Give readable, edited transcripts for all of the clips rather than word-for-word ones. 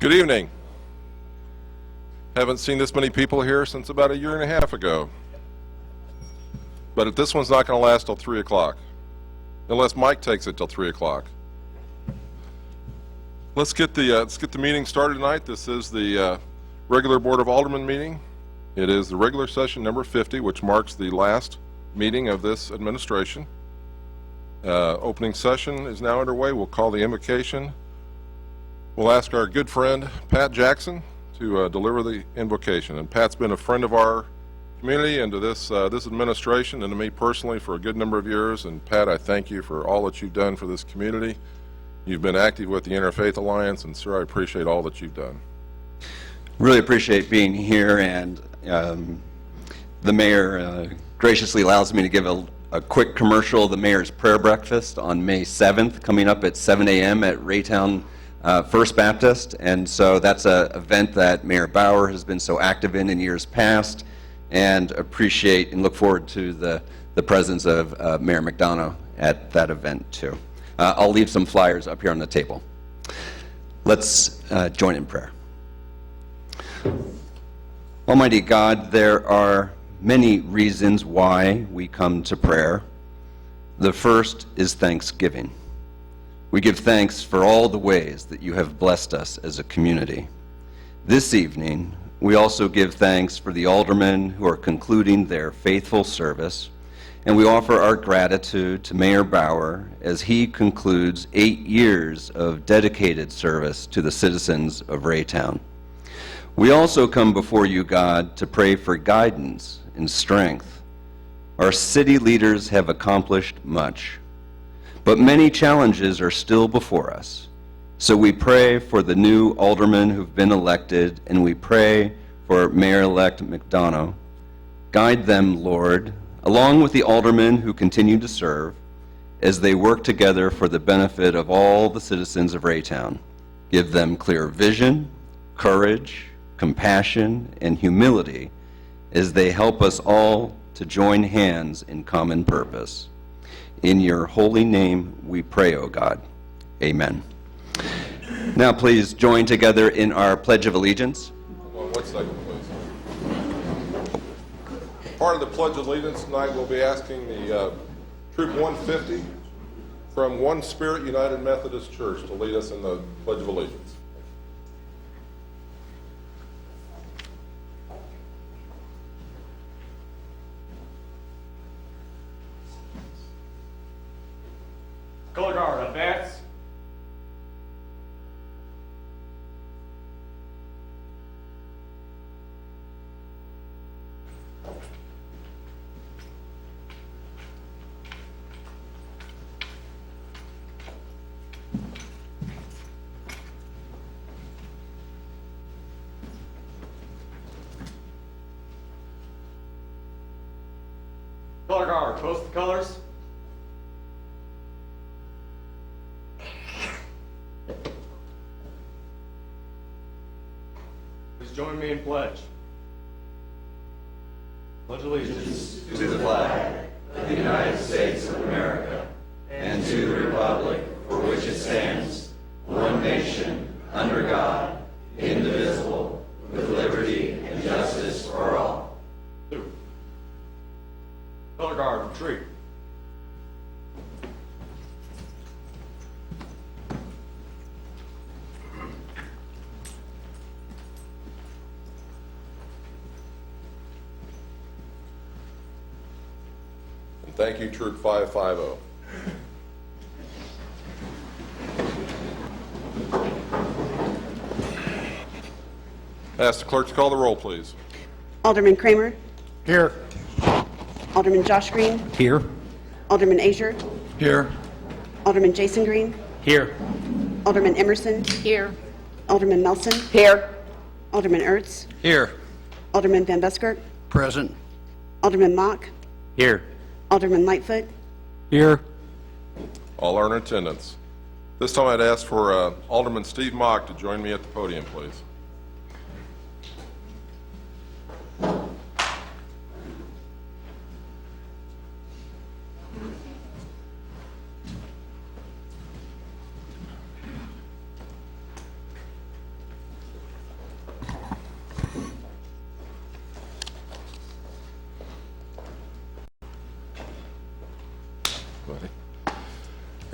Good evening. Haven't seen this many people here since about 1.5 years ago. But this one's not going to last till 3 o'clock, unless Mike takes it till 3 o'clock. Let's get the meeting started tonight. This is the regular Board of Aldermen meeting. It is the regular session number 50, which marks the last meeting of this administration. Opening session is now underway. We'll call the invocation. We'll ask our good friend Pat Jackson to deliver the invocation. And Pat's been a friend of our community and to this administration and to me personally for a good number of years. And Pat, I thank you for all that you've done for this community. You've been active with the Interfaith Alliance, and sir, I appreciate all that you've done. Really appreciate being here, and the mayor graciously allows me to give a quick commercial. The mayor's prayer breakfast on May 7th, coming up at 7 a.m. at Raytown First Baptist, and so that's an event that Mayor Bauer has been so active in years past, and appreciate and look forward to the presence of Mayor McDonough at that event too. I'll leave some flyers up here on the table. Let's join in prayer. Almighty God, there are many reasons why we come to prayer. The first is thanksgiving. We give thanks for all the ways that you have blessed us as a community. This evening, we also give thanks for the aldermen who are concluding their faithful service, and we offer our gratitude to Mayor Bauer as he concludes 8 years of dedicated service to the citizens of Raytown. We also come before you, God, to pray for guidance and strength. Our city leaders have accomplished much, but many challenges are still before us. So we pray for the new aldermen who've been elected, and we pray for Mayor-elect McDonough. Guide them, Lord, along with the aldermen who continue to serve, as they work together for the benefit of all the citizens of Raytown. Give them clear vision, courage, compassion, and humility as they help us all to join hands in common purpose. In your holy name we pray, O God. Amen. Now please join together in our Pledge of Allegiance. Hold on 1 second, please. Part of the Pledge of Allegiance tonight, we'll be asking the Troop 150 from One Spirit United Methodist Church to lead us in the Pledge of Allegiance. Color guard, advance. Color guard, post the colors. Please join me in pledge. Pledge allegiance to the flag of the United States of America and to the republic for which it stands, one nation, under God, indivisible, with liberty and justice for all. Color guard, retreat. And thank you, Troop 550. Ask the clerk to call the roll, please. Alderman Kramer. Here. Alderman Josh Green. Here. Alderman Azier. Here. Alderman Jason Green. Here. Alderman Emerson. Here. Alderman Melson. Here. Alderman Ertz. Here. Alderman Van Buskirk. Present. Alderman Mock. Here. Alderman Lightfoot. Here. All are in attendance. This time I'd ask for Alderman Steve Mock to join me at the podium, please.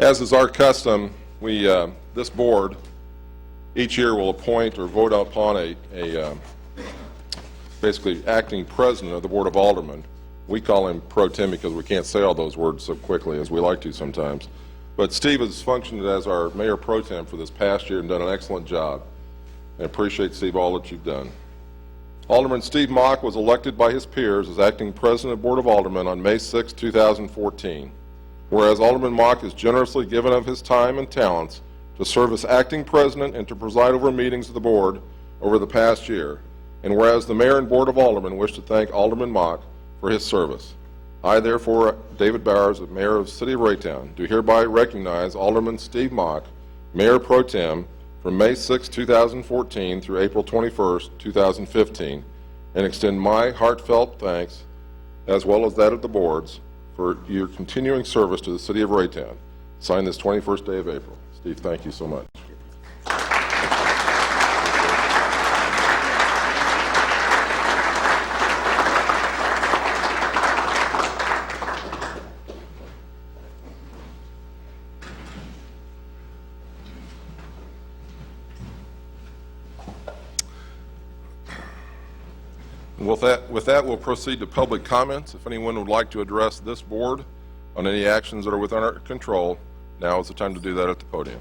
As is our custom, this board each year will appoint or vote upon a basically acting president of the Board of Aldermen. We call him pro tem because we can't say all those words so quickly as we like to sometimes. But Steve has functioned as our mayor pro tem for this past year and done an excellent job. I appreciate, Steve, all that you've done. Alderman Steve Mock was elected by his peers as acting president of the Board of Aldermen on May 6, 2014. Whereas Alderman Mock has generously given of his time and talents to serve as acting president and to preside over meetings of the board over the past year. And whereas the mayor and board of aldermen wish to thank Alderman Mock for his service, I, therefore, David Bowers, the mayor of the city of Raytown, do hereby recognize Alderman Steve Mock, mayor pro tem, from May 6, 2014 through April 21, 2015, and extend my heartfelt thanks, as well as that of the boards, for your continuing service to the city of Raytown. Signed this 21st day of April. Steve, thank you so much. With that, we'll proceed to public comments. If anyone would like to address this board on any actions that are within our control, now is the time to do that at the podium.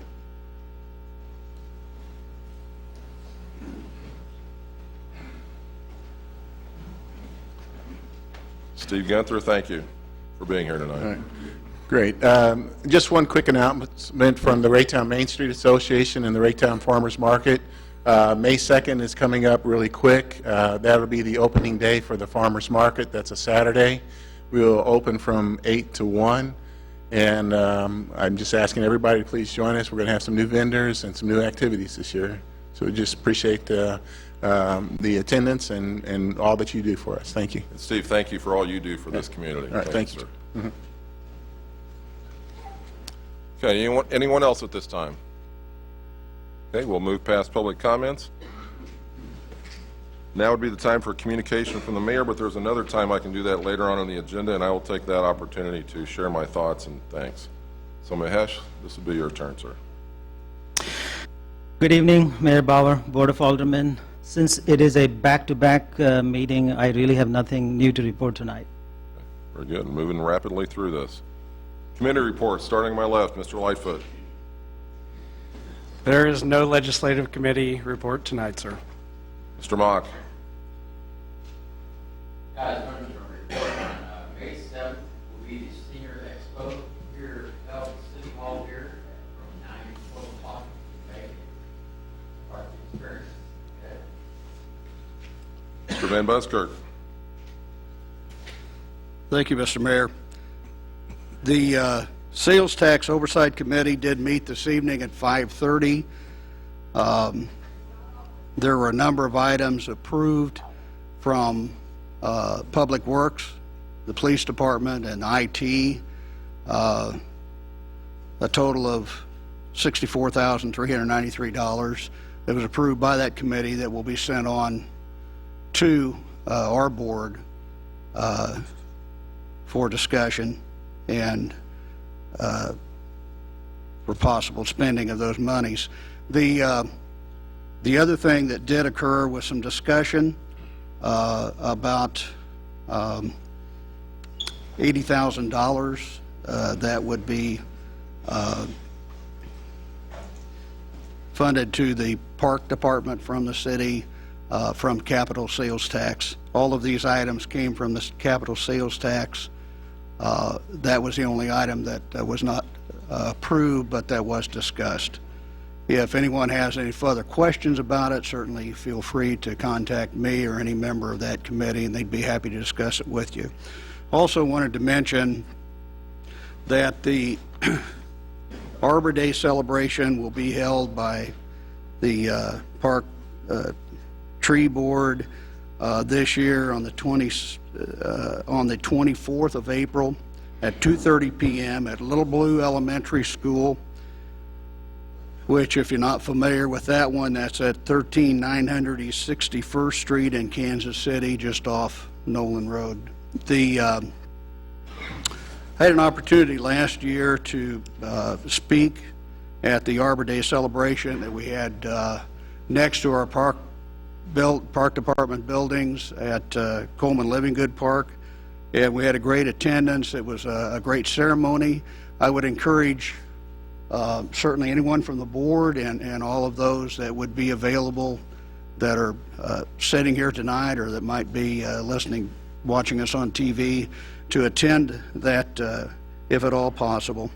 Steve Gunther, thank you for being here tonight. All right. Great. Just one quick announcement from the Raytown Main Street Association and the Raytown Farmers Market. May 2nd is coming up really quick. That'll be the opening day for the Farmers Market. That's a Saturday. We'll open from 8 to 1. And I'm just asking everybody to please join us. We're going to have some new vendors and some new activities this year. So we just appreciate the attendance and all that you do for us. Thank you. And Steve, thank you for all you do for this community. All right, thank you. Sir. Mm-hmm. Okay, anyone else at this time? Okay, we'll move past public comments. Now would be the time for communication from the mayor, but there's another time I can do that later on the agenda, and I will take that opportunity to share my thoughts and thanks. So Mahesh, this will be your turn, sir. Good evening, Mayor Bauer, Board of Aldermen. Since it is a back-to-back meeting, I really have nothing new to report tonight. Very good. Moving rapidly through this. Committee reports, starting my left, Mr. Lightfoot. There is no legislative committee report tonight, sir. Mr. Mock. Guys, I'm going to report on May 7th will be the Senior Expo here held at City Hall here from 9 to 12 o'clock. Okay. Part of the experience. Okay. Mr. Van Buskirk. Thank you, Mr. Mayor. The Sales Tax Oversight Committee did meet this evening at 5:30. There were a number of items approved from Public Works, the Police Department, and IT. A total of $64,393 that was approved by that committee that will be sent on to our board for discussion and for possible spending of those monies. The other thing that did occur was some discussion about $80,000 that would be funded to the Park Department from the city from capital sales tax. All of these items came from the capital sales tax. That was the only item that was not approved, but that was discussed. If anyone has any further questions about it, certainly feel free to contact me or any member of that committee, and they'd be happy to discuss it with you. Also wanted to mention that the Arbor Day celebration will be held by the Park Tree Board this year on the 24th of April at 2:30 p.m. at Little Blue Elementary School, which, if you're not familiar with that one, that's at 13900 East 61st Street in Kansas City, just off Nolan Road. The I had an opportunity last year to speak at the Arbor Day celebration that we had next to our park department buildings at Coleman Living Good Park, and we had a great attendance. It was a great ceremony. I would encourage certainly anyone from the board and all of those that would be available that are sitting here tonight or that might be watching us on TV to attend that if at all possible.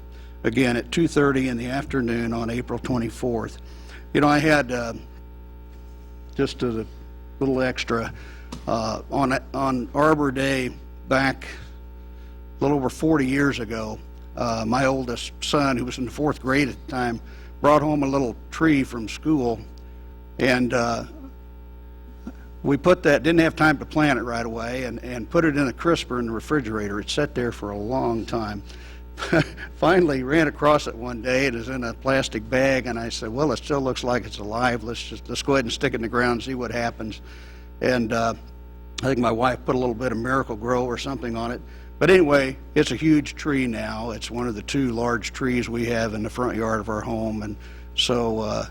Again, at 2:30 in the afternoon on April 24th. You know, I had just a little extra on Arbor Day back a little over 40 years ago. My oldest son, who was in the 4th grade at the time, brought home a little tree from school, and we didn't have time to plant it right away, and put it in a crisper in the refrigerator. It sat there for a long time. Finally ran across it one day. It is in a plastic bag, and I said, well, it still looks like it's alive. Let's go ahead and stick it in the ground and see what happens. And I think my wife put a little bit of Miracle Grow or something on it. But anyway, it's a huge tree now. It's one of the 2 large trees we have in the front yard of our home. And so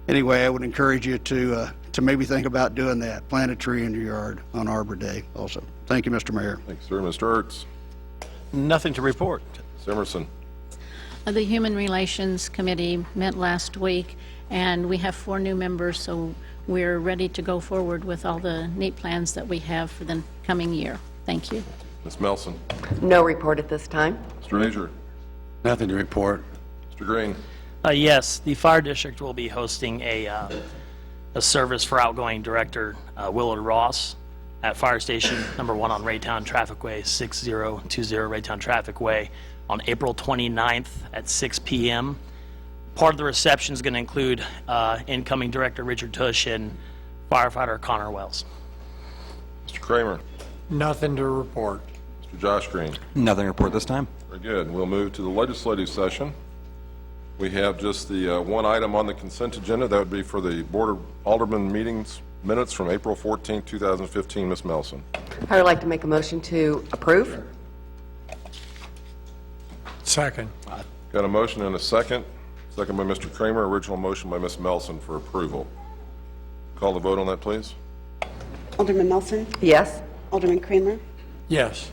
anyway, I would encourage you to maybe think about doing that. Plant a tree in your yard on Arbor Day also. Thank you, Mr. Mayor. Thank you, sir. Mr. Ertz. Nothing to report. Ms. Emerson. The Human Relations Committee met last week, and we have 4 new members, so we're ready to go forward with all the neat plans that we have for the coming year. Thank you. Ms. Melson. No report at this time. Mr. Ager. Nothing to report. Mr. Green. Yes, the fire district will be hosting a service for outgoing director Willard Ross at Fire Station number 1 on Raytown Trafficway, 6020 Raytown Trafficway, on April 29th at 6 p.m. Part of the reception is going to include incoming director Richard Tush and firefighter Connor Wells. Mr. Kramer. Nothing to report. Mr. Josh Green. Nothing to report this time. Very good. We'll move to the legislative session. We have just the one item on the consent agenda. That would be for the Board of Aldermen meetings minutes from April 14, 2015. Ms. Melson. I would like to make a motion to approve. Second. Got a motion and a second. Second by Mr. Kramer. Original motion by Ms. Melson for approval. Call the vote on that, please. Alderman Melson, Yes. Alderman Kramer, Yes.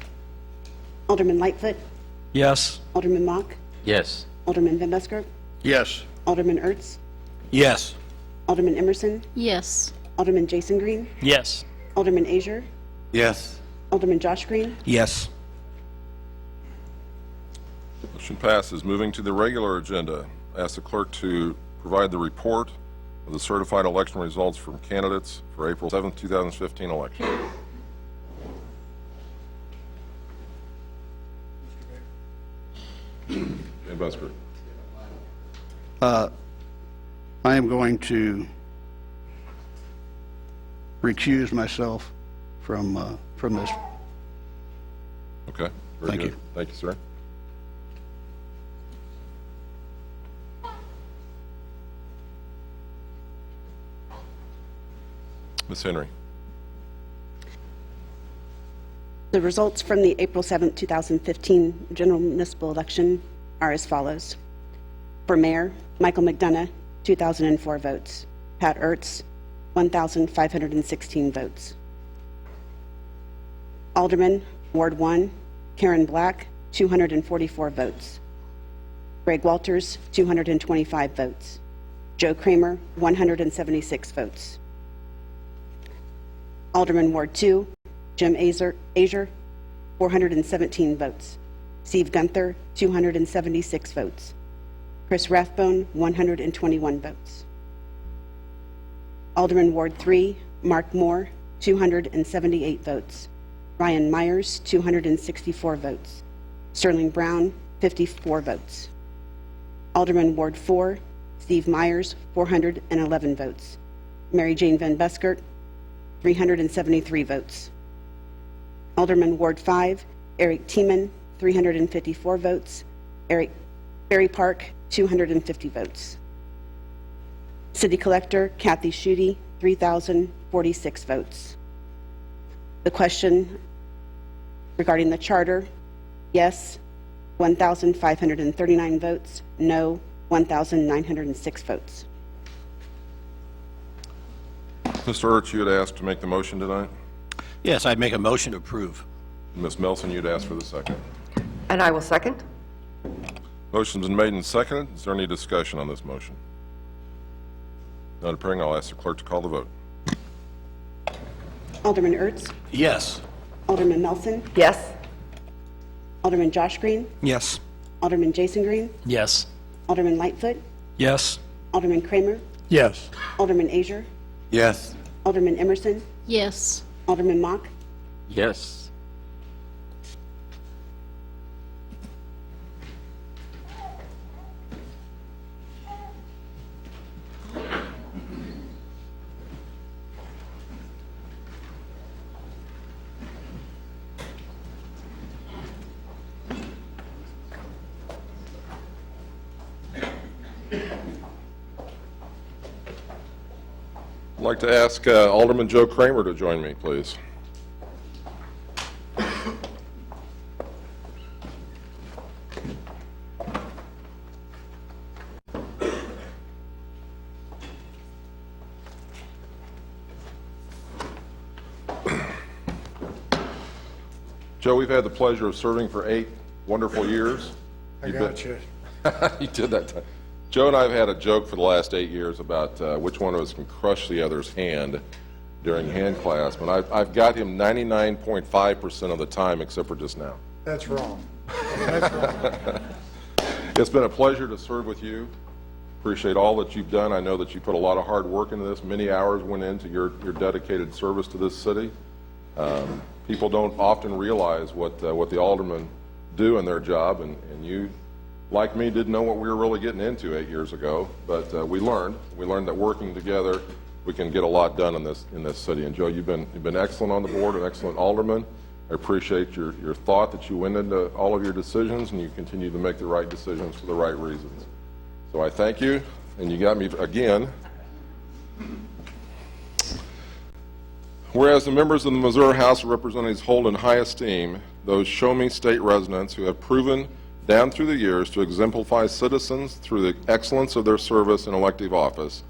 Alderman Lightfoot, Yes. Alderman Mock, Yes. Alderman Van Buskirk, Yes. Alderman Ertz, Yes. Alderman Emerson, Yes. Alderman Jason Green, Yes. Alderman Ager, Yes. Alderman Josh Green, Yes. Motion passes. Moving to the regular agenda. Ask the clerk to provide the report of the certified election results from candidates for April 7, 2015 election. Van Buskirk. I am going to recuse myself from this. Okay. Very Thank good. you. Thank you, sir. Ms. Henry. The results from the April 7, 2015 general municipal election are as follows. For mayor, Michael McDonough, 2,004 votes. Pat Ertz, 1,516 votes. Alderman, Ward 1, Karen Black, 244 votes. Greg Walters, 225 votes. Joe Kramer, 176 votes. Alderman Ward 2, Jim Ager, 417 votes. Steve Gunther, 276 votes. Chris Rathbone, 121 votes. Alderman Ward 3, Mark Moore, 278 votes. Ryan Myers, 264 votes. Sterling Brown, 54 votes. Alderman Ward 4, Steve Myers, 411 votes. Mary Jane Van Buskirk, 373 votes. Alderman Ward 5, Eric Tiemann, 354 votes. Barry Park, 250 votes. City Collector Kathy Schutte, 3,046 votes. The question regarding the charter, yes, 1,539 votes. No, 1,906 votes. Mr. Ertz, you had asked to make the motion tonight. Yes, I'd make a motion to approve. Ms. Melson, you'd asked for the second. And I will second. Motion's been made and seconded. Is there any discussion on this motion? None appearing, I'll ask the clerk to call the vote. Alderman Ertz, Yes. Alderman Melson, Yes. Alderman Josh Green, Yes. Alderman Jason Green, Yes. Alderman Lightfoot, Yes. Alderman Kramer, Yes. Alderman Azier, Yes. Alderman Emerson, Yes. Alderman Mock, Yes. I'd like to ask Alderman Joe Kramer to join me, please. Joe, we've had the pleasure of serving for 8 wonderful years. I got you. You did that time. Joe and I have had a joke for the last 8 years about which one of us can crush the other's hand during hand clasp, and I've got him 99.5% of the time except for just now. That's wrong. That's wrong. It's been a pleasure to serve with you. Appreciate all that you've done. I know that you put a lot of hard work into this. Many hours went into your dedicated service to this city. People don't often realize what the aldermen do in their job, and you, like me, didn't know what we were really getting into 8 years ago, but we learned that working together we can get a lot done in this city. And Joe, you've been excellent on the board, an excellent alderman. I appreciate your thought that you went into all of your decisions, and you continue to make the right decisions for the right reasons. So I thank you, and you got me again. Whereas the members of the Missouri House of Representatives hold in high esteem those Show Me State residents who have proven down through the years to exemplify citizens through the excellence of their service in elective office,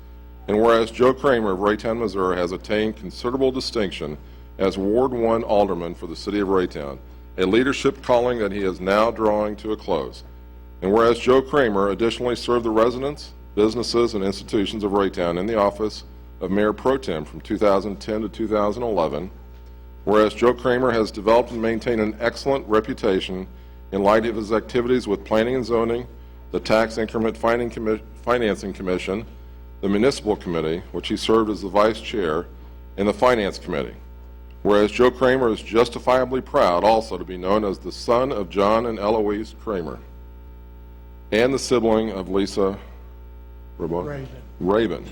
and whereas Joe Kramer of Raytown, Missouri has attained considerable distinction as Ward 1 Alderman for the City of Raytown, a leadership calling that he is now drawing to a close, and whereas Joe Kramer additionally served the residents, businesses, and institutions of Raytown in the office of Mayor Pro Tem from 2010 to 2011, whereas Joe Kramer has developed and maintained an excellent reputation in light of his activities with Planning and Zoning, the Tax Increment Financing Commission, the Municipal Committee, which he served as the Vice Chair, and the Finance Committee. Whereas Joe Kramer is justifiably proud also to be known as the son of John and Eloise Kramer, and the sibling of Lisa Raven.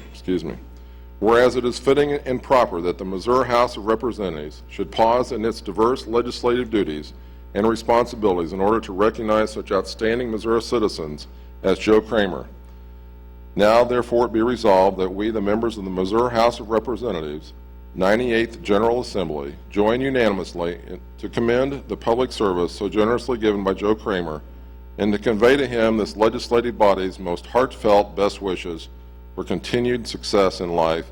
Whereas it is fitting and proper that the Missouri House of Representatives should pause in its diverse legislative duties and responsibilities in order to recognize such outstanding Missouri citizens as Joe Kramer. Now, therefore, it be resolved that we, the members of the Missouri House of Representatives, 98th General Assembly, join unanimously to commend the public service so generously given by Joe Kramer and to convey to him this legislative body's most heartfelt best wishes for continued success in life,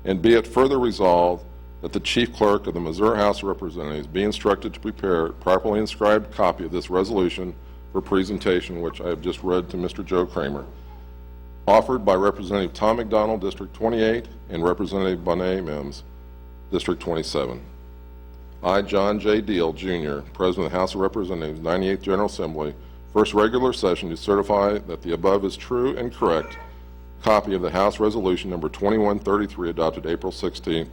and be it further resolved that the Chief Clerk of the Missouri House of Representatives be instructed to prepare a properly inscribed copy of this resolution for presentation, which I have just read to Mr. Joe Kramer, offered by Representative Tom McDonald, District 28, and Representative Bonet Mims, District 27. I, John J. Deal, Jr., President of the House of Representatives, 98th General Assembly, first regular session, to certify that the above is true and correct copy of the House Resolution number 2133 adopted April 16th,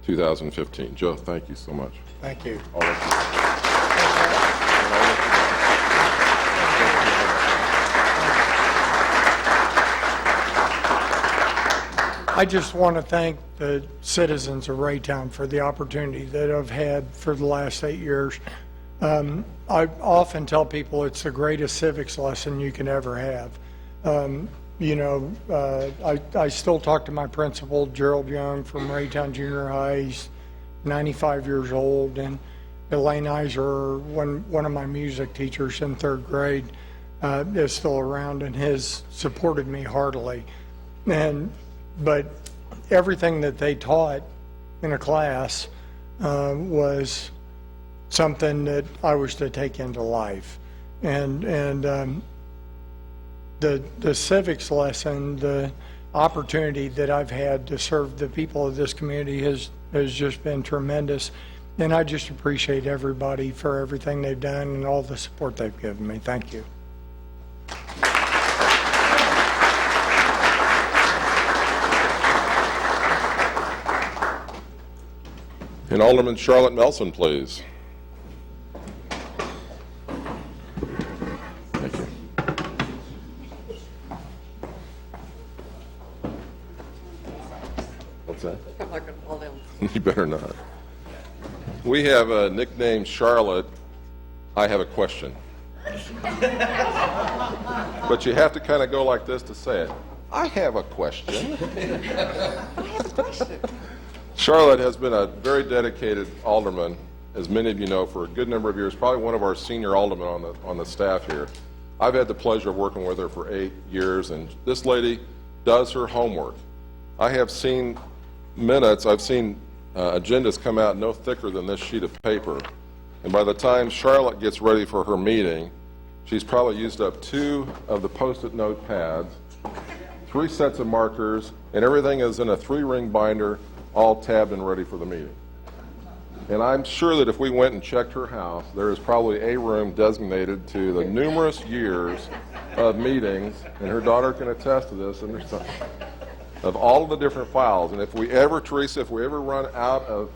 2015. Joe, thank you so much. Thank you. All of you. I just want to thank the citizens of Raytown for the opportunity that I've had for the last 8 years. I often tell people it's the greatest civics lesson you can ever have. I still talk to my principal, Gerald Young from Raytown Junior High. He's 95 years old, and Elaine Iser, one of my music teachers in third grade, is still around and has supported me heartily. But everything that they taught in a class was something that I was to take into life. And the civics lesson, the opportunity that I've had to serve the people of this community has just been tremendous. And I just appreciate everybody for everything they've done and all the support they've given me. Thank you. And Alderman Charlotte Melson, please. Thank you. What's that? I'm not going to fall down. You better not. We have a nickname, Charlotte. I have a question. But you have to kind of go like this to say it. I have a question. Charlotte has been a very dedicated alderman, as many of you know, for a good number of years, probably one of our senior aldermen on the staff here. I've had the pleasure of working with her for 8 years, and this lady does her homework. I have seen minutes, I've seen agendas come out no thicker than this sheet of paper. And by the time Charlotte gets ready for her meeting, she's probably used up 2 of the Post-it note pads, 3 sets of markers, and everything is in a 3-ring binder, all tabbed and ready for the meeting. And I'm sure that if we went and checked her house, there is probably a room designated to the numerous years of meetings, and her daughter can attest to this, and there's of all of the different files. And if we ever, Teresa, if we ever run out of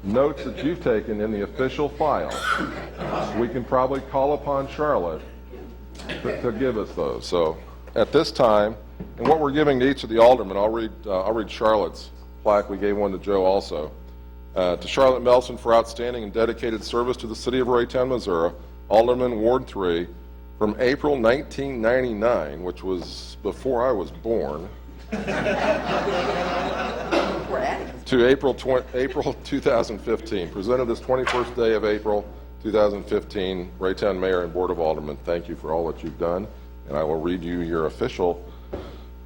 notes that you've taken in the official file, we can probably call upon Charlotte to give us those. So at this time, and what we're giving to each of the aldermen, I'll read Charlotte's plaque. We gave one to Joe also. To Charlotte Melson for outstanding and dedicated service to the city of Raytown, Missouri, Alderman Ward 3, from April 1999, which was before I was born, to April 2015. Presented this 21st day of April 2015, Raytown Mayor and Board of Aldermen, thank you for all that you've done. And I will read you your official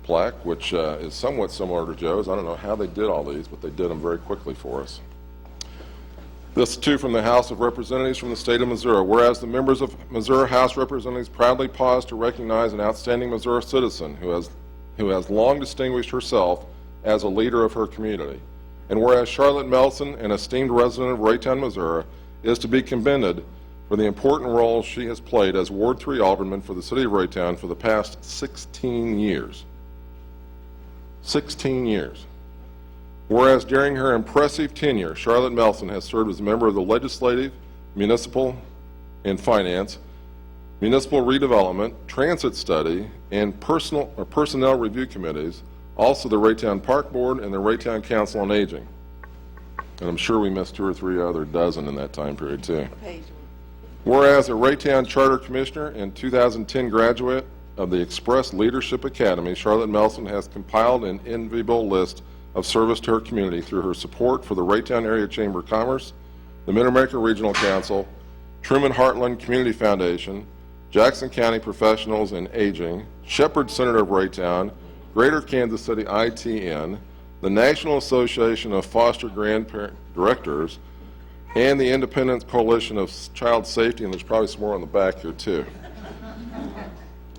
plaque, which is somewhat similar to Joe's. I don't know how they did all these, but they did them very quickly for us. This too from the House of Representatives from the state of Missouri. Whereas the members of Missouri House Representatives proudly pause to recognize an outstanding Missouri citizen who has long distinguished herself as a leader of her community. And whereas Charlotte Melson, an esteemed resident of Raytown, Missouri, is to be commended for the important role she has played as Ward 3 Alderman for the city of Raytown for the past 16 years. 16 years. Whereas during her impressive tenure, Charlotte Melson has served as a member of the Legislative, Municipal, and Finance, Municipal Redevelopment, Transit Study, and Personnel Review Committees, also the Raytown Park Board and the Raytown Council on Aging. And I'm sure we missed 2 or 3 other dozen in that time period too. Whereas a Raytown Charter Commissioner and 2010 graduate of the Express Leadership Academy, Charlotte Melson has compiled an enviable list of service to her community through her support for the Raytown Area Chamber of Commerce, the Mid-America Regional Council, Truman Heartland Community Foundation, Jackson County Professionals in Aging, Shepherd Center of Raytown, Greater Kansas City ITN, the National Association of Foster Grandparent Directors, and the Independent Coalition of Child Safety, and there's probably some more on the back here too.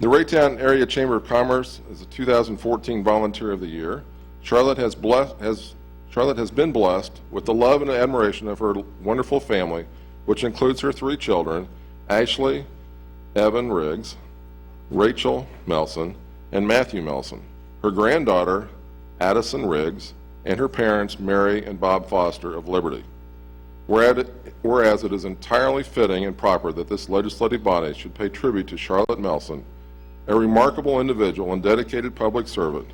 The Raytown Area Chamber of Commerce is the 2014 Volunteer of the Year. Charlotte has been blessed with the love and admiration of her wonderful family, which includes her 3 children, Ashley, Evan Riggs, Rachel Melson, and Matthew Melson, her granddaughter, Addison Riggs, and her parents, Mary and Bob Foster of Liberty. Whereas it is entirely fitting and proper that this legislative body should pay tribute to Charlotte Melson, a remarkable individual and dedicated public servant,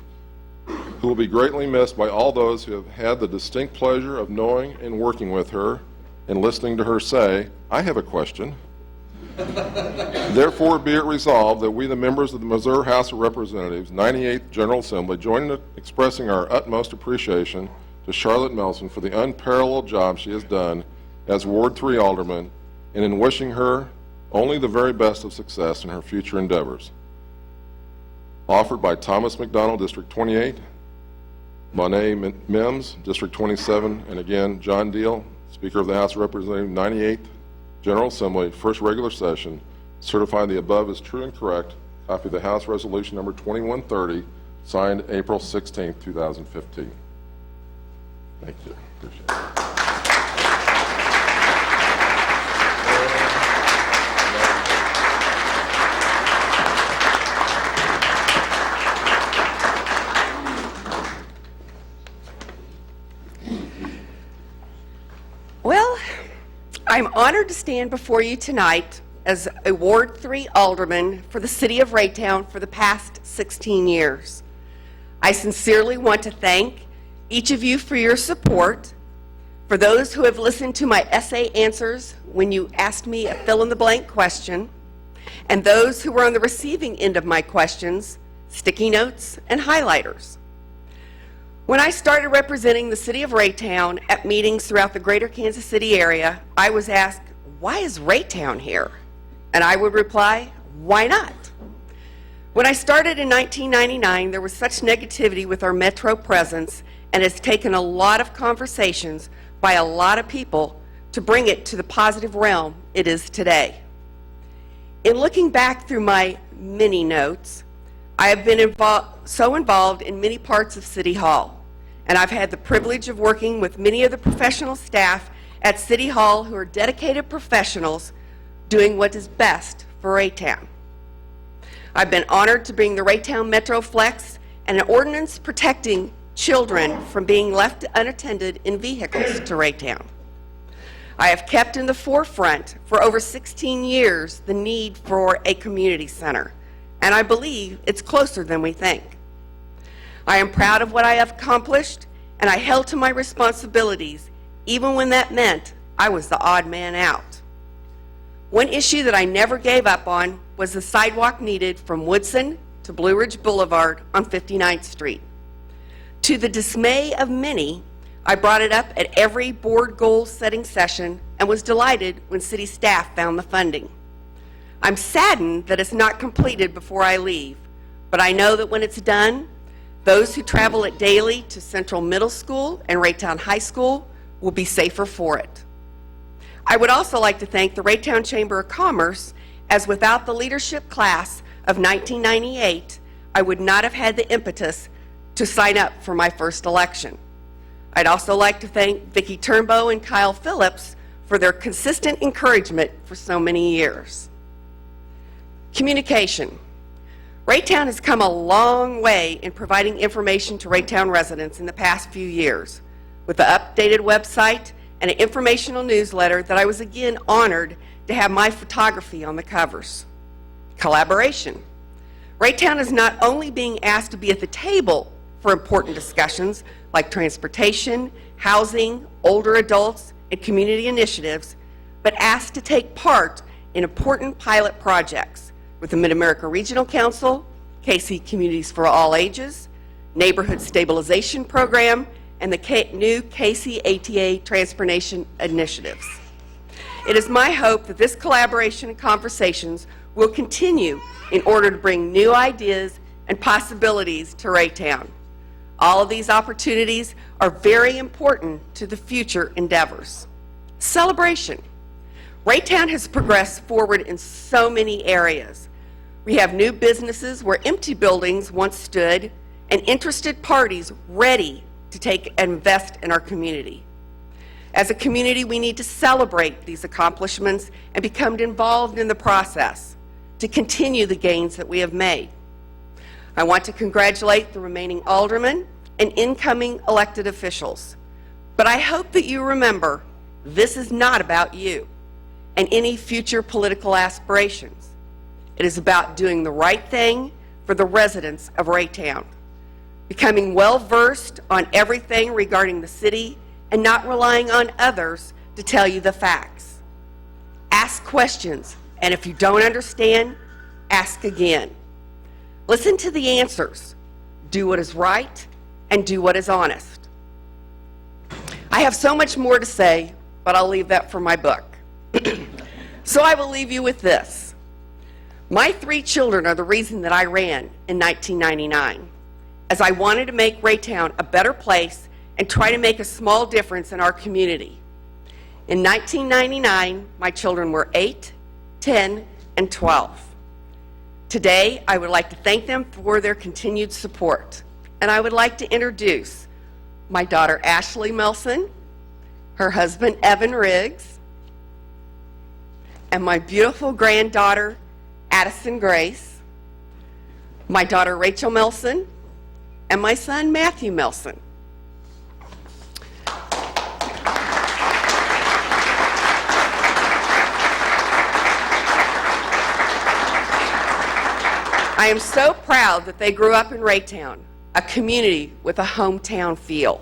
who will be greatly missed by all those who have had the distinct pleasure of knowing and working with her and listening to her say, I have a question. Therefore, be it resolved that we, the members of the Missouri House of Representatives, 98th General Assembly, join in expressing our utmost appreciation to Charlotte Melson for the unparalleled job she has done as Ward 3 Alderman and in wishing her only the very best of success in her future endeavors. Offered by Thomas McDonald, District 28, Monet Mims, District 27, and again, John Deal, Speaker of the House of Representatives, 98th General Assembly, first regular session, certify the above is true and correct. Copy of the House Resolution number 2130, signed April 16, 2015. Thank you. Appreciate it. Well, I'm honored to stand before you tonight as a Ward 3 Alderman for the City of Raytown for the past 16 years. I sincerely want to thank each of you for your support, for those who have listened to my essay answers when you asked me a fill-in-the-blank question, and those who were on the receiving end of my questions, sticky notes and highlighters. When I started representing the City of Raytown at meetings throughout the greater Kansas City area, I was asked, why is Raytown here? And I would reply, why not? When I started in 1999, there was such negativity with our metro presence, and it's taken a lot of conversations by a lot of people to bring it to the positive realm it is today. In looking back through my many notes, I have been so involved in many parts of City Hall, and I've had the privilege of working with many of the professional staff at City Hall who are dedicated professionals doing what is best for Raytown. I've been honored to bring the Raytown Metro Flex and an ordinance protecting children from being left unattended in vehicles to Raytown. I have kept in the forefront for over 16 years the need for a community center, and I believe it's closer than we think. I am proud of what I have accomplished, and I held to my responsibilities, even when that meant I was the odd man out. One issue that I never gave up on was the sidewalk needed from Woodson to Blue Ridge Boulevard on 59th Street. To the dismay of many, I brought it up at every board goal-setting session and was delighted when city staff found the funding. I'm saddened that it's not completed before I leave, but I know that when it's done, those who travel it daily to Central Middle School and Raytown High School will be safer for it. I would also like to thank the Raytown Chamber of Commerce, as without the leadership class of 1998, I would not have had the impetus to sign up for my first election. I'd also like to thank Vicki Turnbow and Kyle Phillips for their consistent encouragement for so many years. Communication. Raytown has come a long way in providing information to Raytown residents in the past few years, with the updated website and an informational newsletter that I was again honored to have my photography on the covers. Collaboration. Raytown is not only being asked to be at the table for important discussions like transportation, housing, older adults, and community initiatives, but asked to take part in important pilot projects with the Mid-America Regional Council, KC Communities for All Ages, Neighborhood Stabilization Program, and the new KC ATA Transportation Initiatives. It is my hope that this collaboration and conversations will continue in order to bring new ideas and possibilities to Raytown. All of these opportunities are very important to the future endeavors. Celebration. Raytown has progressed forward in so many areas. We have new businesses where empty buildings once stood, and interested parties ready to take and invest in our community. As a community, we need to celebrate these accomplishments and become involved in the process to continue the gains that we have made. I want to congratulate the remaining aldermen and incoming elected officials, but I hope that you remember this is not about you and any future political aspirations. It is about doing the right thing for the residents of Raytown, becoming well-versed on everything regarding the city and not relying on others to tell you the facts. Ask questions, and if you don't understand, ask again. Listen to the answers, do what is right, and do what is honest. I have so much more to say, but I'll leave that for my book. So I will leave you with this. My 3 children are the reason that I ran in 1999, as I wanted to make Raytown a better place and try to make a small difference in our community. In 1999, my children were 8, 10, and 12. Today, I would like to thank them for their continued support, and I would like to introduce my daughter Ashley Melson, her husband Evan Riggs, and my beautiful granddaughter Addison Grace, my daughter Rachel Melson, and my son Matthew Melson. I am so proud that they grew up in Raytown, a community with a hometown feel.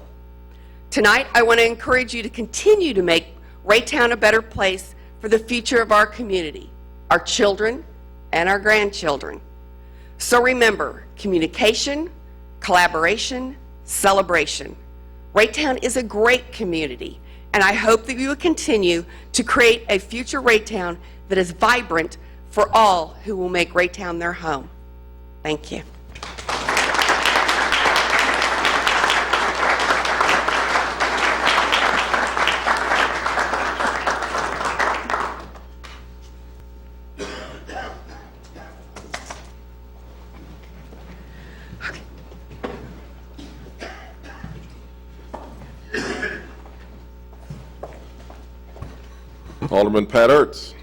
Tonight, I want to encourage you to continue to make Raytown a better place for the future of our community, our children, and our grandchildren. So remember, communication, collaboration, celebration. Raytown is a great community, and I hope that you will continue to create a future Raytown that is vibrant for all who will make Raytown their home. Thank you. Alderman Pat Ertz.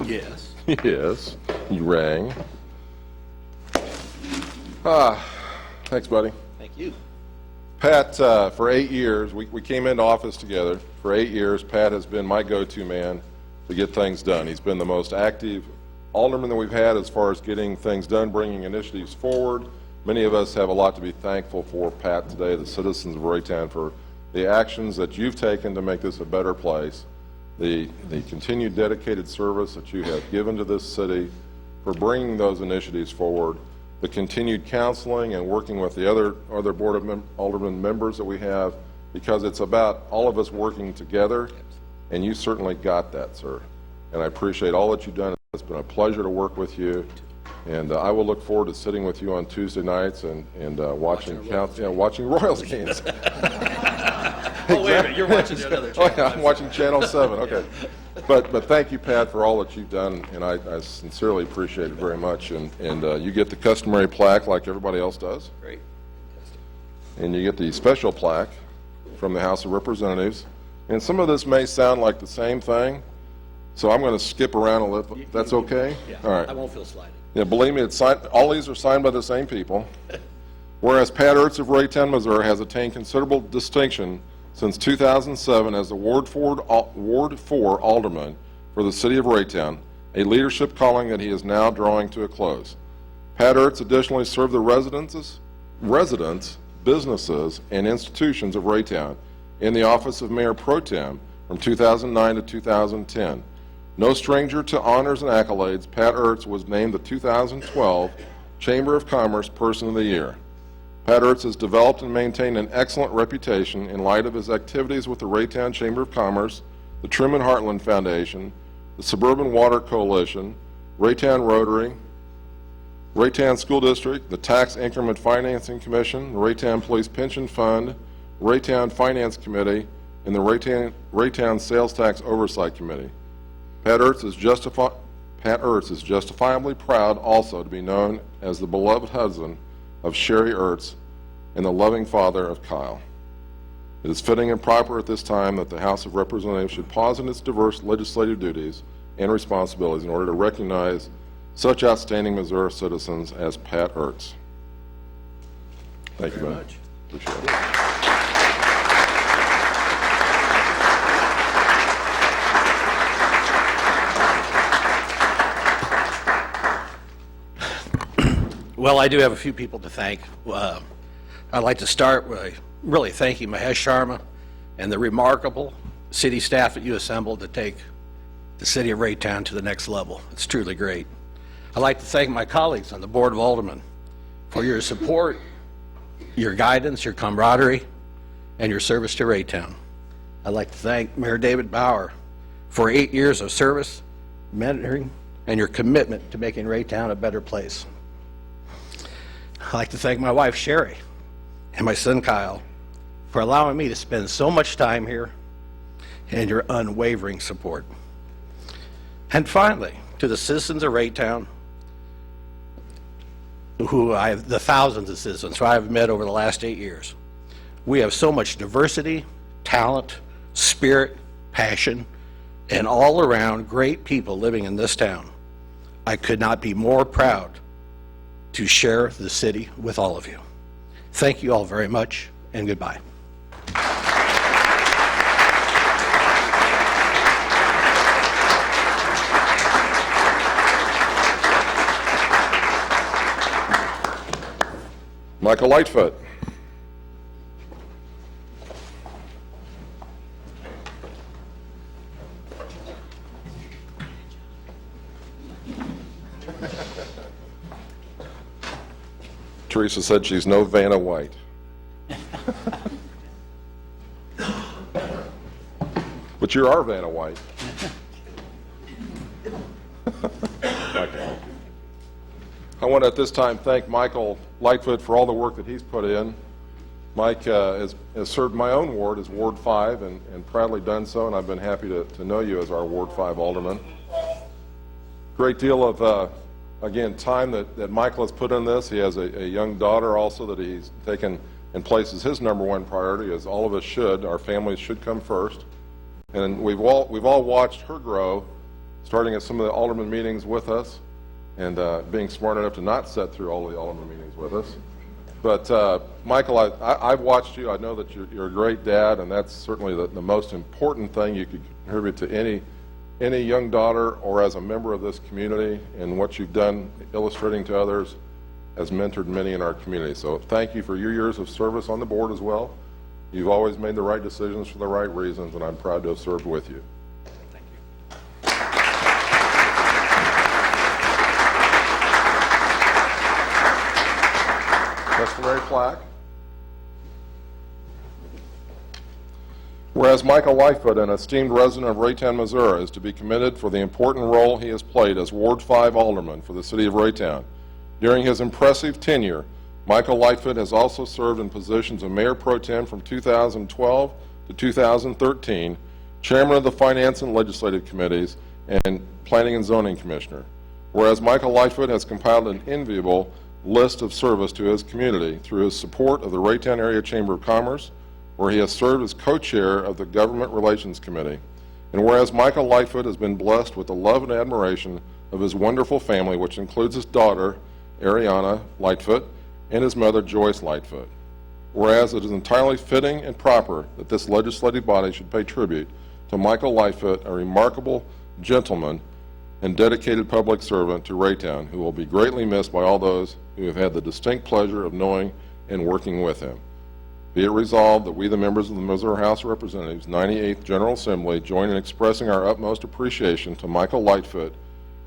Yes. Yes, you rang. Thanks, buddy. Thank you. Pat, for 8 years, we came into office together. For 8 years, Pat has been my go-to man to get things done. He's been the most active alderman that we've had as far as getting things done, bringing initiatives forward. Many of us have a lot to be thankful for, Pat, today, the citizens of Raytown, for the actions that you've taken to make this a better place, the continued dedicated service that you have given to this city for bringing those initiatives forward, the continued counseling and working with the other Board of Alderman members that we have, because it's about all of us working together, and you certainly got that, sir. And I appreciate all that you've done. It's been a pleasure to work with you, and I will look forward to sitting with you on Tuesday nights and watching Royals games. Oh, wait a minute, you're watching the other channel. Oh, yeah, I'm watching Channel 7, okay. But thank you, Pat, for all that you've done, and I sincerely appreciate it very much. And you get the customary plaque like everybody else does. Great. And you get the special plaque from the House of Representatives. And some of this may sound like the same thing, so I'm going to skip around a little. That's okay? Yeah, all right. I won't feel slighted. Yeah, believe me, it's signed, all these are signed by the same people. Whereas Pat Ertz of Raytown, Missouri has attained considerable distinction since 2007 as the Ward 4 Alderman for the City of Raytown, a leadership calling that he is now drawing to a close. Pat Ertz additionally served the residents, businesses, and institutions of Raytown in the office of Mayor Pro Tem from 2009 to 2010. No stranger to honors and accolades, Pat Ertz was named the 2012 Chamber of Commerce Person of the Year. Pat Ertz has developed and maintained an excellent reputation in light of his activities with the Raytown Chamber of Commerce, the Truman Heartland Foundation, the Suburban Water Coalition, Raytown Rotary, Raytown School District, the Tax Increment Financing Commission, the Raytown Police Pension Fund, Raytown Finance Committee, and the Raytown Sales Tax Oversight Committee. Pat Ertz is justifiably proud also to be known as the beloved husband of Sherry Ertz and the loving father of Kyle. It is fitting and proper at this time that the House of Representatives should pause in its diverse legislative duties and responsibilities in order to recognize such outstanding Missouri citizens as Pat Ertz. Thank you very much. Appreciate it. Well, I do have a few people to thank. I'd like to start by really thanking Mahesh Sharma and the remarkable city staff that you assembled to take the city of Raytown to the next level. It's truly great. I'd like to thank my colleagues on the Board of Aldermen for your support, your guidance, your camaraderie, and your service to Raytown. I'd like to thank Mayor David Bauer for 8 years of service, mentoring, and your commitment to making Raytown a better place. I'd like to thank my wife, Sherry, and my son, Kyle, for allowing me to spend so much time here and your unwavering support. And finally, to the citizens of Raytown, the thousands of citizens who I've met over the last 8 years. We have so much diversity, talent, spirit, passion, and all around great people living in this town. I could not be more proud to share the city with all of you. Thank you all very much, and goodbye. Michael Lightfoot. Teresa said she's no Vanna White. But you are Vanna White. Okay. I want to at this time thank Michael Lightfoot for all the work that he's put in. Mike has served my own ward as Ward 5 and proudly done so, and I've been happy to know you as our Ward 5 Alderman. Great deal of, again, time that Michael has put in this. He has a young daughter also that he's taken and places his number one priority, as all of us should. Our families should come first. And we've all watched her grow, starting at some of the Alderman meetings with us, and being smart enough to not sit through all the Alderman meetings with us. But Michael, I've watched you. I know that you're a great dad, and that's certainly the most important thing you could contribute to any young daughter or as a member of this community, and what you've done illustrating to others has mentored many in our community. So thank you for your years of service on the board as well. You've always made the right decisions for the right reasons, and I'm proud to have served with you. Customary plaque. Whereas Michael Lightfoot, an esteemed resident of Raytown, Missouri, is to be commended for the important role he has played as Ward 5 Alderman for the city of Raytown. During his impressive tenure, Michael Lightfoot has also served in positions of Mayor Pro Tem from 2012 to 2013, Chairman of the Finance and Legislative Committees, and Planning and Zoning Commissioner. Whereas Michael Lightfoot has compiled an enviable list of service to his community through his support of the Raytown Area Chamber of Commerce, where he has served as co-chair of the Government Relations Committee. And whereas Michael Lightfoot has been blessed with the love and admiration of his wonderful family, which includes his daughter, Ariana Lightfoot, and his mother, Joyce Lightfoot. Whereas it is entirely fitting and proper that this legislative body should pay tribute to Michael Lightfoot, a remarkable gentleman and dedicated public servant to Raytown, who will be greatly missed by all those who have had the distinct pleasure of knowing and working with him. Be it resolved that we, the members of the Missouri House of Representatives 98th General Assembly, join in expressing our utmost appreciation to Michael Lightfoot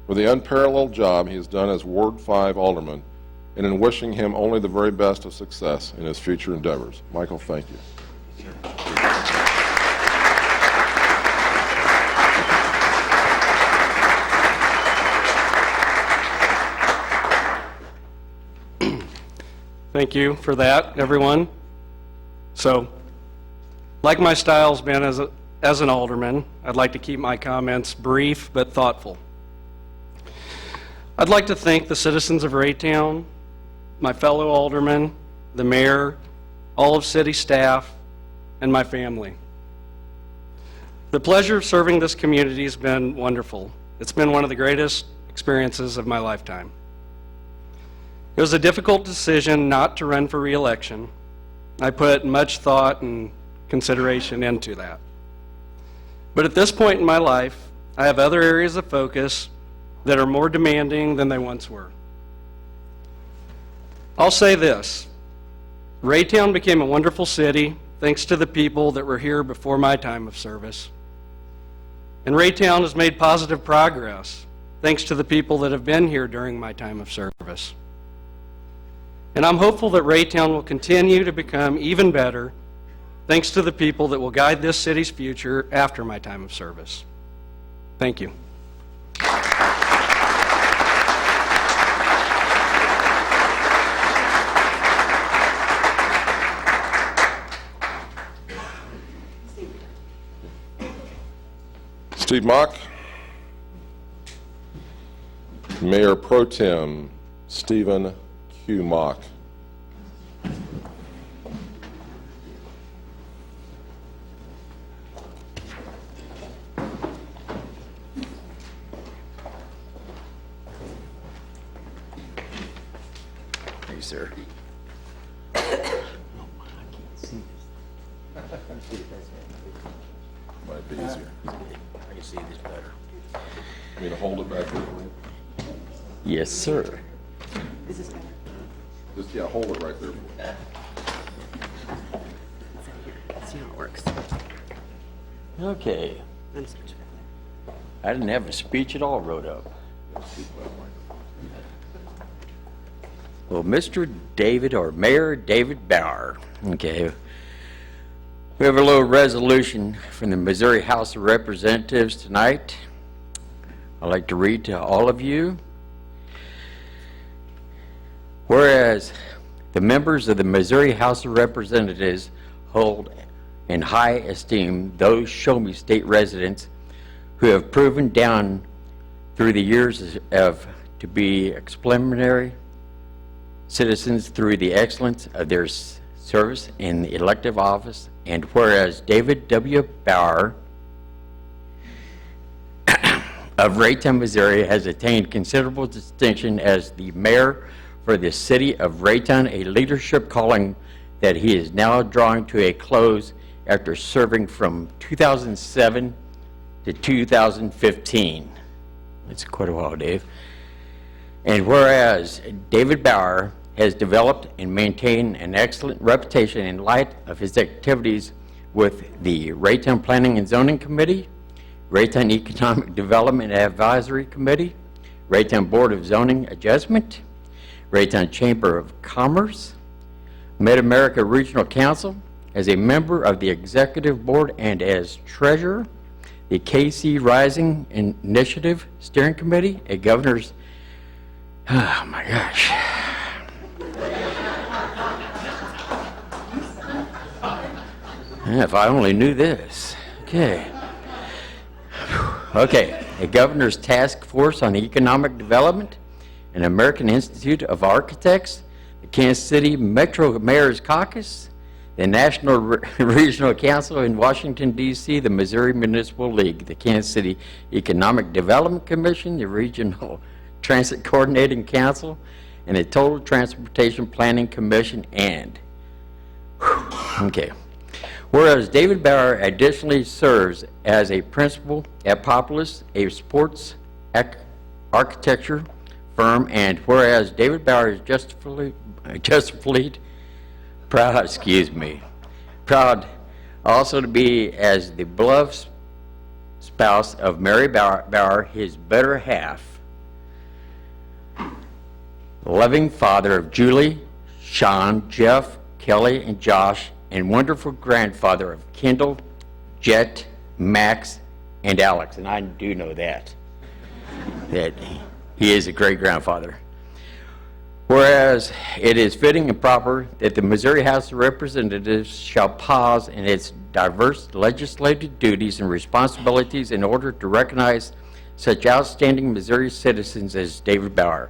for the unparalleled job he has done as Ward 5 Alderman, and in wishing him only the very best of success in his future endeavors. Michael, thank you. Thank you for that, everyone. So, like my style's been as an alderman, I'd like to keep my comments brief but thoughtful. I'd like to thank the citizens of Raytown, my fellow aldermen, the mayor, all of city staff, and my family. The pleasure of serving this community has been wonderful. It's been one of the greatest experiences of my lifetime. It was a difficult decision not to run for re-election. I put much thought and consideration into that. But at this point in my life, I have other areas of focus that are more demanding than they once were. I'll say this: Raytown became a wonderful city thanks to the people that were here before my time of service. And Raytown has made positive progress thanks to the people that have been here during my time of service. And I'm hopeful that Raytown will continue to become even better, thanks to the people that will guide this city's future after my time of service. Thank you. Steve Mock. Mayor Pro Tem Stephen Q. Mock. Thank you, sir. Might be easier. I can see this better. Want me to hold it back there for you? Yes, sir. Just, yeah, hold it right there for you. See how it works. Okay. I didn't have a speech at all wrote up. Well, Mr. David, or Mayor David Bauer, okay. We have a little resolution from the Missouri House of Representatives tonight. I'd like to read to all of you. Whereas the members of the Missouri House of Representatives hold in high esteem those Show Me State residents who have proven down through the years to be exemplary citizens through the excellence of their service in the elective office, and whereas David W. Bauer of Raytown, Missouri has attained considerable distinction as the mayor for the city of Raytown, a leadership calling that he is now drawing to a close after serving from 2007 to 2015. It's quite a while, Dave. And whereas David Bauer has developed and maintained an excellent reputation in light of his activities with the Raytown Planning and Zoning Committee, Raytown Economic Development Advisory Committee, Raytown Board of Zoning Adjustment, Raytown Chamber of Commerce, Mid-America Regional Council, as a member of the Executive Board and as Treasurer, the KC Rising Initiative Steering Committee, a governor's, oh my gosh. If I only knew this. Okay. Okay, a governor's task force on economic development, an American Institute of Architects, the Kansas City Metro Mayor's Caucus, the National Regional Council in Washington, D.C., the Missouri Municipal League, the Kansas City Economic Development Commission, the Regional Transit Coordinating Council, and the Total Transportation Planning Commission, and, okay. Whereas David Bauer additionally serves as a principal at Populous, a sports architecture firm, and whereas David Bauer is justly proud also to be as the beloved spouse of Mary Bauer, his better half, loving father of Julie, Sean, Jeff, Kelly, and Josh, and wonderful grandfather of Kendall, Jet, Max, and Alex. And I do know that he is a great-grandfather. Whereas it is fitting and proper that the Missouri House of Representatives shall pause in its diverse legislative duties and responsibilities in order to recognize such outstanding Missouri citizens as David Bauer.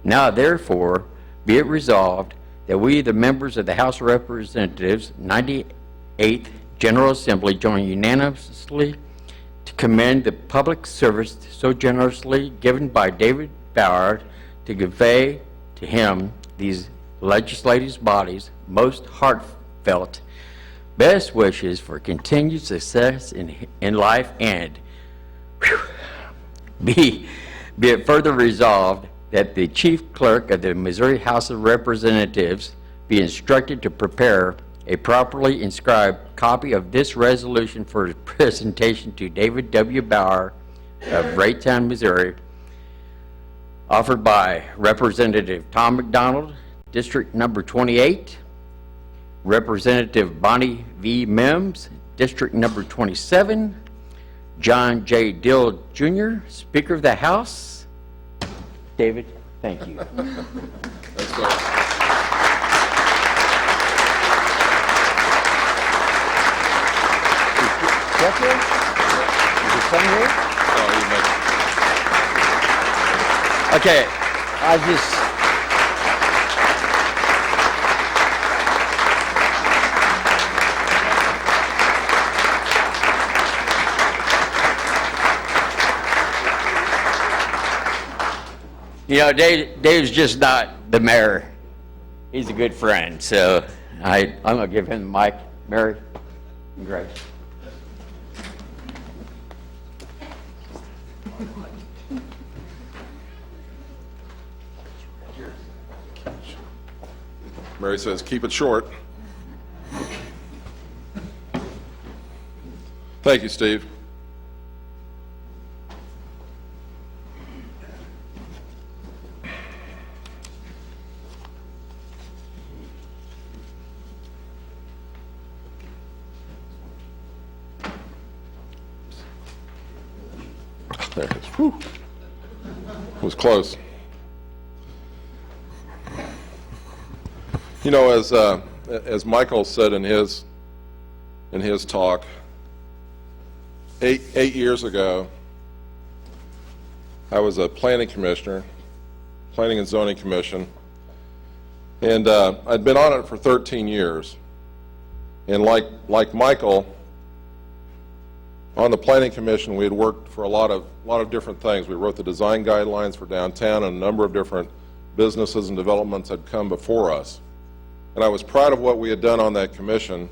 Now, therefore, be it resolved that we, the members of the House of Representatives, 98th General Assembly, join unanimously to commend the public service so generously given by David Bauer to convey to him, these legislative bodies, most heartfelt best wishes for continued success in life, and be it further resolved that the chief clerk of the Missouri House of Representatives be instructed to prepare a properly inscribed copy of this resolution for presentation to David W. Bauer, of Raytown, Missouri, offered by Representative Tom McDonald, District Number 28, Representative Bonnie V. Mims, District Number 27, John J. Dill Jr., Speaker of the House. David, thank you. Let's go. Jeff here? Is your son here? Oh, you make it. Okay, I just... You know, Dave's just not the mayor. He's a good friend, so I'm going to give him the mic. Mary and Greg. Mary says, keep it short. Thank you, Steve. There it is. Whew. It was close. You know, as Michael said in his talk, eight years ago, I was a planning commissioner, planning and zoning commission, and I'd been on it for 13 years. And like Michael, on the planning commission, we had worked for a lot of different things. We wrote the design guidelines for downtown, and a number of different businesses and developments had come before us. And I was proud of what we had done on that commission,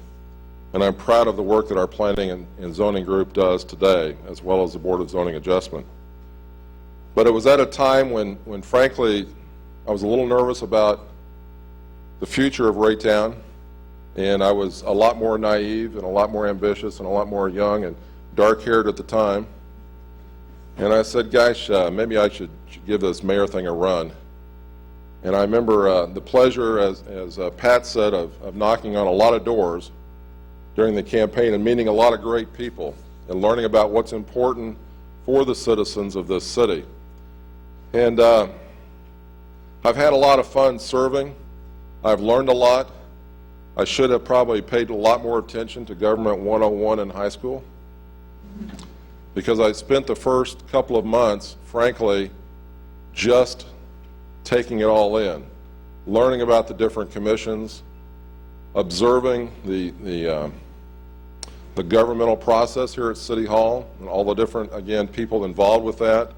and I'm proud of the work that our planning and zoning group does today, as well as the Board of Zoning Adjustment. But it was at a time when frankly, I was a little nervous about the future of Raytown, and I was a lot more naive and a lot more ambitious and a lot more young and dark-haired at the time. And I said, gosh, maybe I should give this mayor thing a run. And I remember the pleasure, as Pat said, of knocking on a lot of doors during the campaign and meeting a lot of great people and learning about what's important for the citizens of this city. And I've had a lot of fun serving. I've learned a lot. I should have probably paid a lot more attention to Government 101 in high school, because I spent the first couple of months, frankly, just taking it all in, learning about the different commissions, observing the governmental process here at City Hall and all the different, again, people involved with that,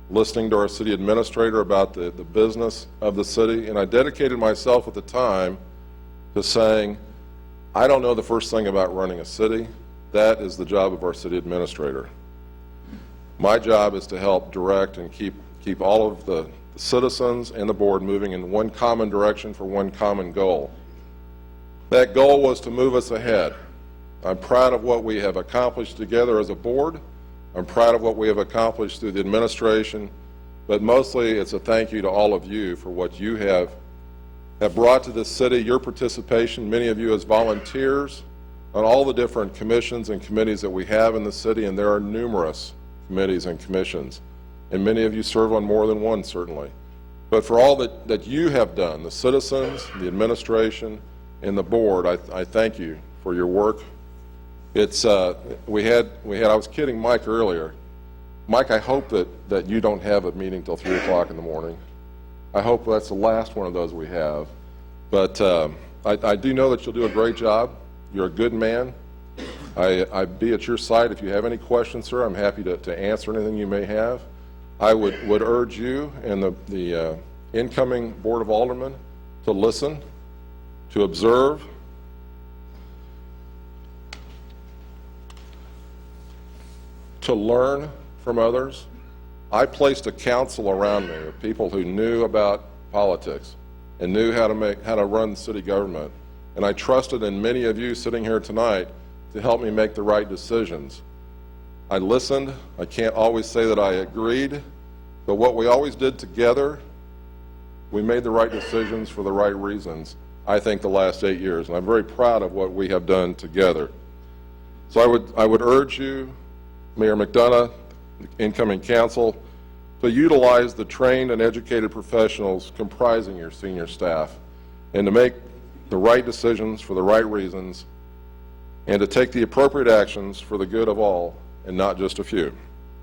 listening to our city administrator about the business of the city. And I dedicated myself at the time to saying, I don't know the first thing about running a city. That is the job of our city administrator. My job is to help direct and keep all of the citizens and the board moving in one common direction for one common goal. That goal was to move us ahead. I'm proud of what we have accomplished together as a board. I'm proud of what we have accomplished through the administration, but mostly it's a thank you to all of you for what you have brought to this city, your participation, many of you as volunteers on all the different commissions and committees that we have in the city, and there are numerous committees and commissions. And many of you serve on more than one, certainly. But for all that you have done, the citizens, the administration, and the board, I thank you for your work. It's I was kidding Mike earlier. Mike, I hope that you don't have a meeting till 3 o'clock in the morning. I hope that's the last one of those we have. But I do know that you'll do a great job. You're a good man. I'd be at your side if you have any questions, sir. I'm happy to answer anything you may have. I would urge you and the incoming Board of Aldermen to listen, to observe, to learn from others. I placed a council around me of people who knew about politics and knew how to run city government. And I trusted in many of you sitting here tonight to help me make the right decisions. I listened. I can't always say that I agreed, but what we always did together, we made the right decisions for the right reasons, I think, the last 8 years, and I'm very proud of what we have done together. So I would urge you, Mayor McDonough, incoming council, to utilize the trained and educated professionals comprising your senior staff, and to make the right decisions for the right reasons, and to take the appropriate actions for the good of all and not just a few.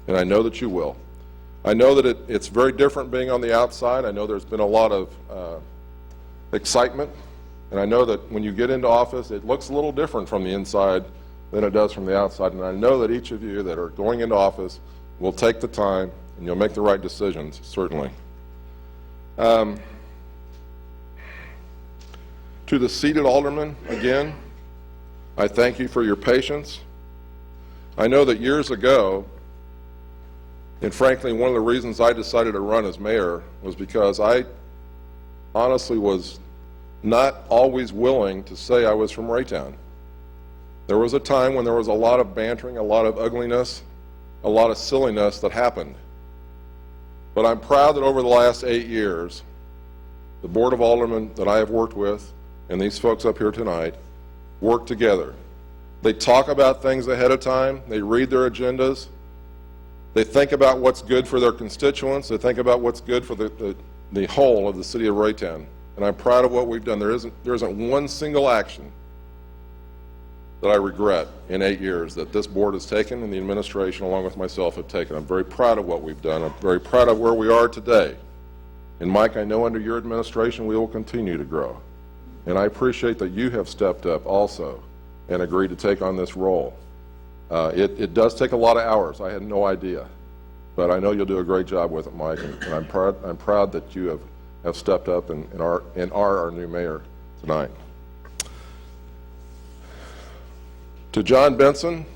And I know that you will. I know that it's very different being on the outside. I know there's been a lot of excitement, and I know that when you get into office, it looks a little different from the inside than it does from the outside. And I know that each of you that are going into office will take the time and you'll make the right decisions, certainly. To the seated aldermen, again, I thank you for your patience. I know that years ago, and frankly, one of the reasons I decided to run as mayor was because I honestly was not always willing to say I was from Raytown. There was a time when there was a lot of bantering, a lot of ugliness, a lot of silliness that happened. But I'm proud that over the last 8 years, the Board of Aldermen that I have worked with, and these folks up here tonight, work together. They talk about things ahead of time. They read their agendas. They think about what's good for their constituents. They think about what's good for the whole of the city of Raytown. And I'm proud of what we've done. There isn't one single action that I regret in 8 years that this board has taken and the administration along with myself have taken. I'm very proud of what we've done. I'm very proud of where we are today. And Mike, I know under your administration we will continue to grow. And I appreciate that you have stepped up also and agreed to take on this role. It does take a lot of hours. I had no idea. But I know you'll do a great job with it, Mike, and I'm proud that you have stepped up and are our new mayor tonight. To John Benson,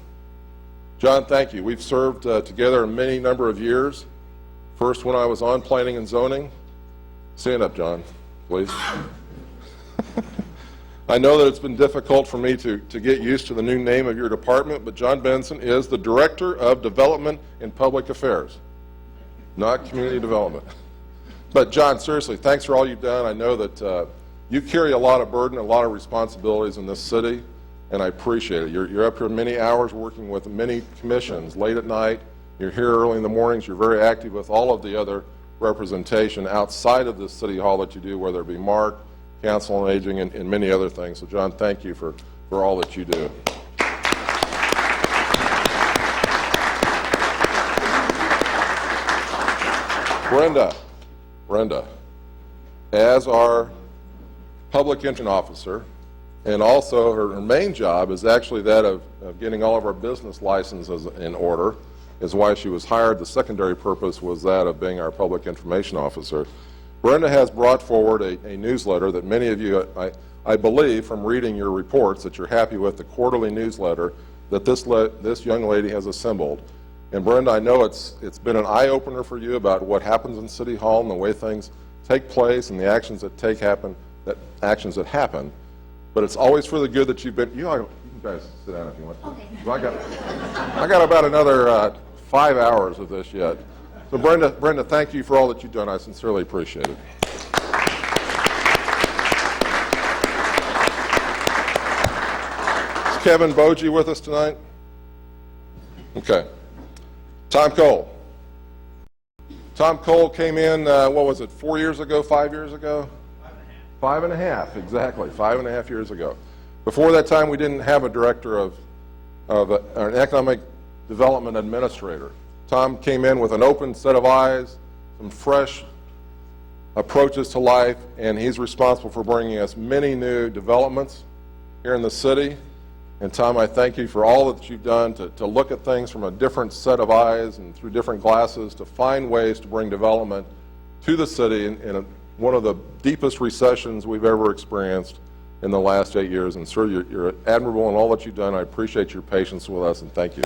John, thank you. We've served together a many number of years. First when I was on planning and zoning. Stand up, John, please. I know that it's been difficult for me to get used to the new name of your department, but John Benson is the Director of Development and Public Affairs, not Community Development. But John, seriously, thanks for all you've done. I know that you carry a lot of burden, a lot of responsibilities in this city, and I appreciate it. You're up here many hours working with many commissions late at night. You're here early in the mornings. You're very active with all of the other representation outside of the city hall that you do, whether it be Mark, Council on Aging, and many other things. So John, thank you for all that you do. Brenda, as our public information officer, and also her main job is actually that of getting all of our business licenses in order, is why she was hired. The secondary purpose was that of being our public information officer. Brenda has brought forward a newsletter that many of you, I believe from reading your reports, that you're happy with the quarterly newsletter that this young lady has assembled. And Brenda, I know it's been an eye-opener for you about what happens in City Hall and the way things take place and the actions that happen. But it's always for the good that you've been. You guys sit down if you want. Okay. Well, I got about another 5 hours of this yet. So Brenda, thank you for all that you've done. I sincerely appreciate it. Is Kevin Bogie with us tonight? Okay. Tom Cole. Tom Cole came in, what was it, 4 years ago, 5 years ago? 5 and a half, exactly, 5.5 years ago. Before that time, we didn't have a director of an economic development administrator. Tom came in with an open set of eyes, some fresh approaches to life, and he's responsible for bringing us many new developments here in the city. And Tom, I thank you for all that you've done to look at things from a different set of eyes and through different glasses to find ways to bring development to the city in one of the deepest recessions we've ever experienced in the last 8 years. And sir, you're admirable in all that you've done. I appreciate your patience with us, and thank you.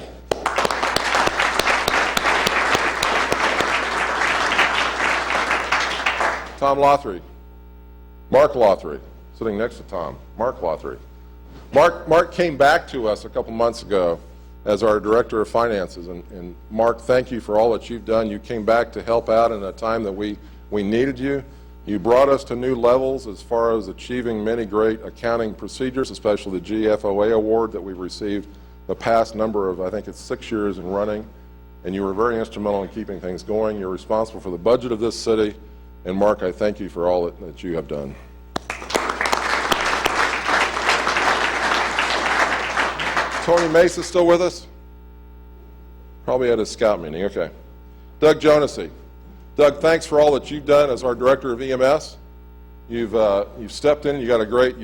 Tom Lothry. Mark Lothry, sitting next to Tom. Mark Lothry. Mark came back to us a couple months ago as our Director of Finances. And Mark, thank you for all that you've done. You came back to help out in a time that we needed you. You brought us to new levels as far as achieving many great accounting procedures, especially the GFOA award that we received the past number of, I think it's 6 years in running. And you were very instrumental in keeping things going. You're responsible for the budget of this city. And Mark, I thank you for all that you have done. Tony Mace is still with us? Probably at his scout meeting, okay. Doug Jonasy. Doug, thanks for all that you've done as our Director of EMS. You've stepped in, you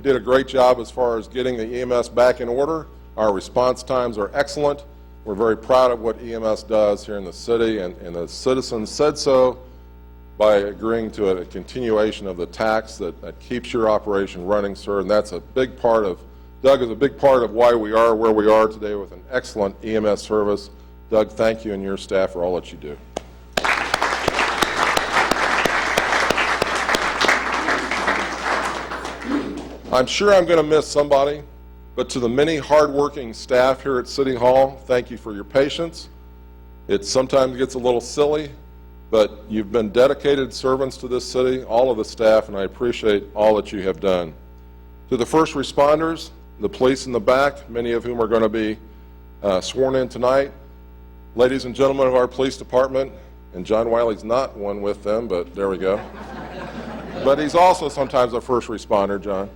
did a great job as far as getting the EMS back in order. Our response times are excellent. We're very proud of what EMS does here in the city, and the citizens said so by agreeing to a continuation of the tax that keeps your operation running, sir, and that's a big part of, Doug is a big part of why we are where we are today with an excellent EMS service. Doug, thank you and your staff for all that you do. I'm sure I'm going to miss somebody, but to the many hardworking staff here at City Hall, thank you for your patience. It sometimes gets a little silly, but you've been dedicated servants to this city, all of the staff, and I appreciate all that you have done. To the first responders, the police in the back, many of whom are going to be sworn in tonight, ladies and gentlemen of our police department, and John Wiley's not one with them, but there we go. But he's also sometimes a first responder, John.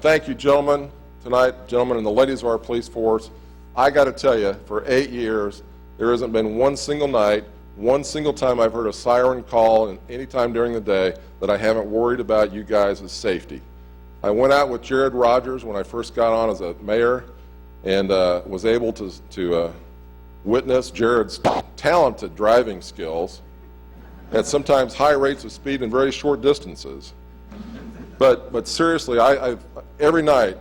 Thank you, gentlemen, tonight, gentlemen and the ladies of our police force. I got to tell you, for 8 years, there hasn't been one single night, one single time I've heard a siren call, and any time during the day, that I haven't worried about you guys' safety. I went out with Jared Rogers when I first got on as a mayor, and was able to witness Jared's talented driving skills at sometimes high rates of speed and very short distances. But seriously, every night,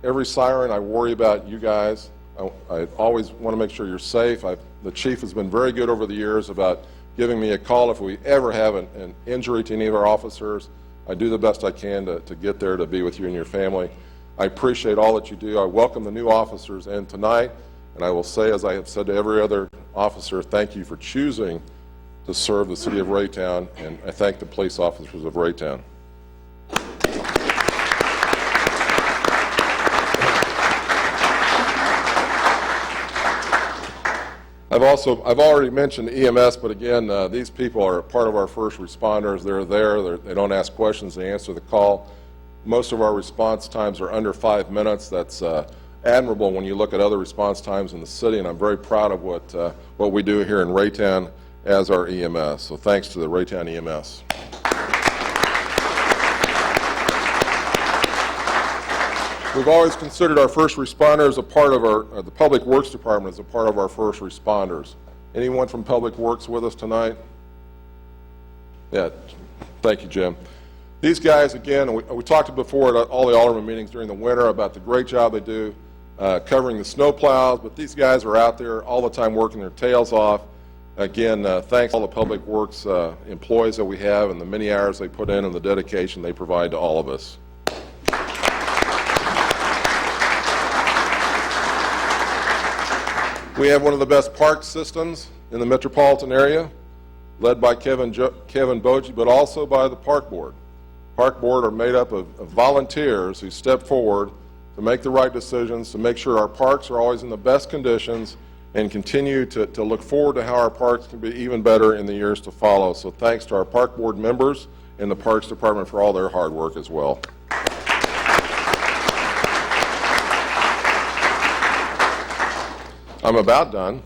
every siren, I worry about you guys. I always want to make sure you're safe. The chief has been very good over the years about giving me a call if we ever have an injury to any of our officers. I do the best I can to get there to be with you and your family. I appreciate all that you do. I welcome the new officers in tonight, and I will say, as I have said to every other officer, thank you for choosing to serve the city of Raytown, and I thank the police officers of Raytown. I've already mentioned EMS, but again, these people are part of our first responders. They're there. They don't ask questions. They answer the call. Most of our response times are under 5 minutes. That's admirable when you look at other response times in the city, and I'm very proud of what we do here in Raytown as our EMS. So thanks to the Raytown EMS. We've always considered our first responders a part of the Public Works Department as a part of our first responders. Anyone from Public Works with us tonight? Yeah, thank you, Jim. These guys, again, we talked before at all the Alderman meetings during the winter about the great job they do covering the snow plows, but these guys are out there all the time working their tails off. Again, thanks to all the Public Works employees that we have and the many hours they put in and the dedication they provide to all of us. We have one of the best park systems in the metropolitan area, led by Kevin Bogie, but also by the Park Board. Park Board are made up of volunteers who step forward to make the right decisions, to make sure our parks are always in the best conditions, and continue to look forward to how our parks can be even better in the years to follow. So thanks to our Park Board members and the Parks Department for all their hard work as well. I'm about done.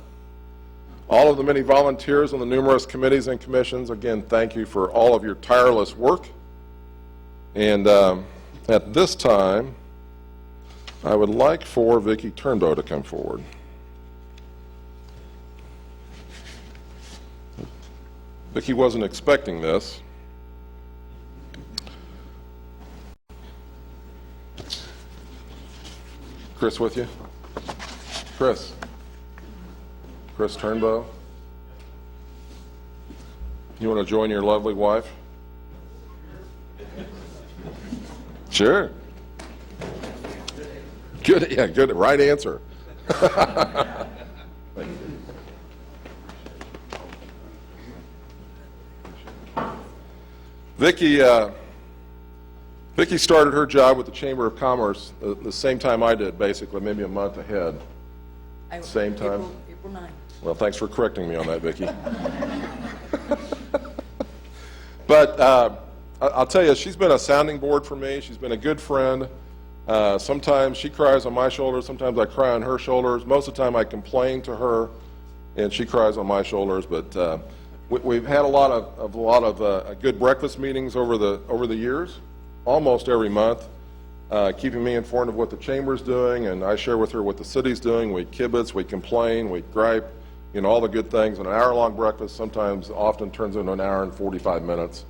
All of the many volunteers on the numerous committees and commissions, again, thank you for all of your tireless work. And at this time, I would like for Vicki Turnbow to come forward. Vicki wasn't expecting this. Chris with you? Chris Turnbow. You want to join your lovely wife? Sure. Good, yeah, good, right answer. Vicki started her job with the Chamber of Commerce the same time I did, basically, maybe a month ahead. Same time? April 9th. Well, thanks for correcting me on that, Vicki. But I'll tell you, she's been a sounding board for me. She's been a good friend. Sometimes she cries on my shoulders. Sometimes I cry on her shoulders. Most of the time I complain to her, and she cries on my shoulders. But we've had a lot of good breakfast meetings over the years, almost every month, keeping me informed of what the chamber's doing, and I share with her what the city's doing. We kibitz, we complain, we gripe, all the good things. And an hour-long breakfast sometimes often turns into an hour and 45 minutes.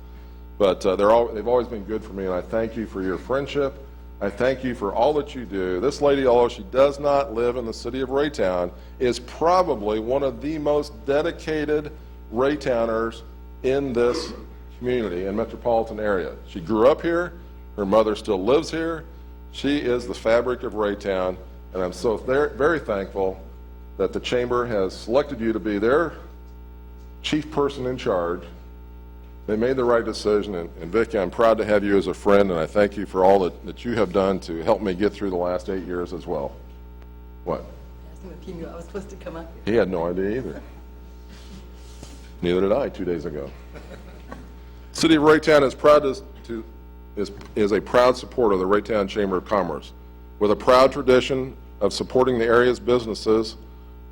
But they've always been good for me, and I thank you for your friendship. I thank you for all that you do. This lady, although she does not live in the city of Raytown, is probably one of the most dedicated Raytowners in this community and metropolitan area. She grew up here. Her mother still lives here. She is the fabric of Raytown, and I'm so very thankful that the Chamber has selected you to be their chief person in charge. They made the right decision, and Vicki, I'm proud to have you as a friend, and I thank you for all that you have done to help me get through the last 8 years as well. What? Asked him if he knew I was supposed to come up here. He had no idea either. Neither did I 2 days ago. City of Raytown is a proud supporter of the Raytown Chamber of Commerce, with a proud tradition of supporting the area's businesses,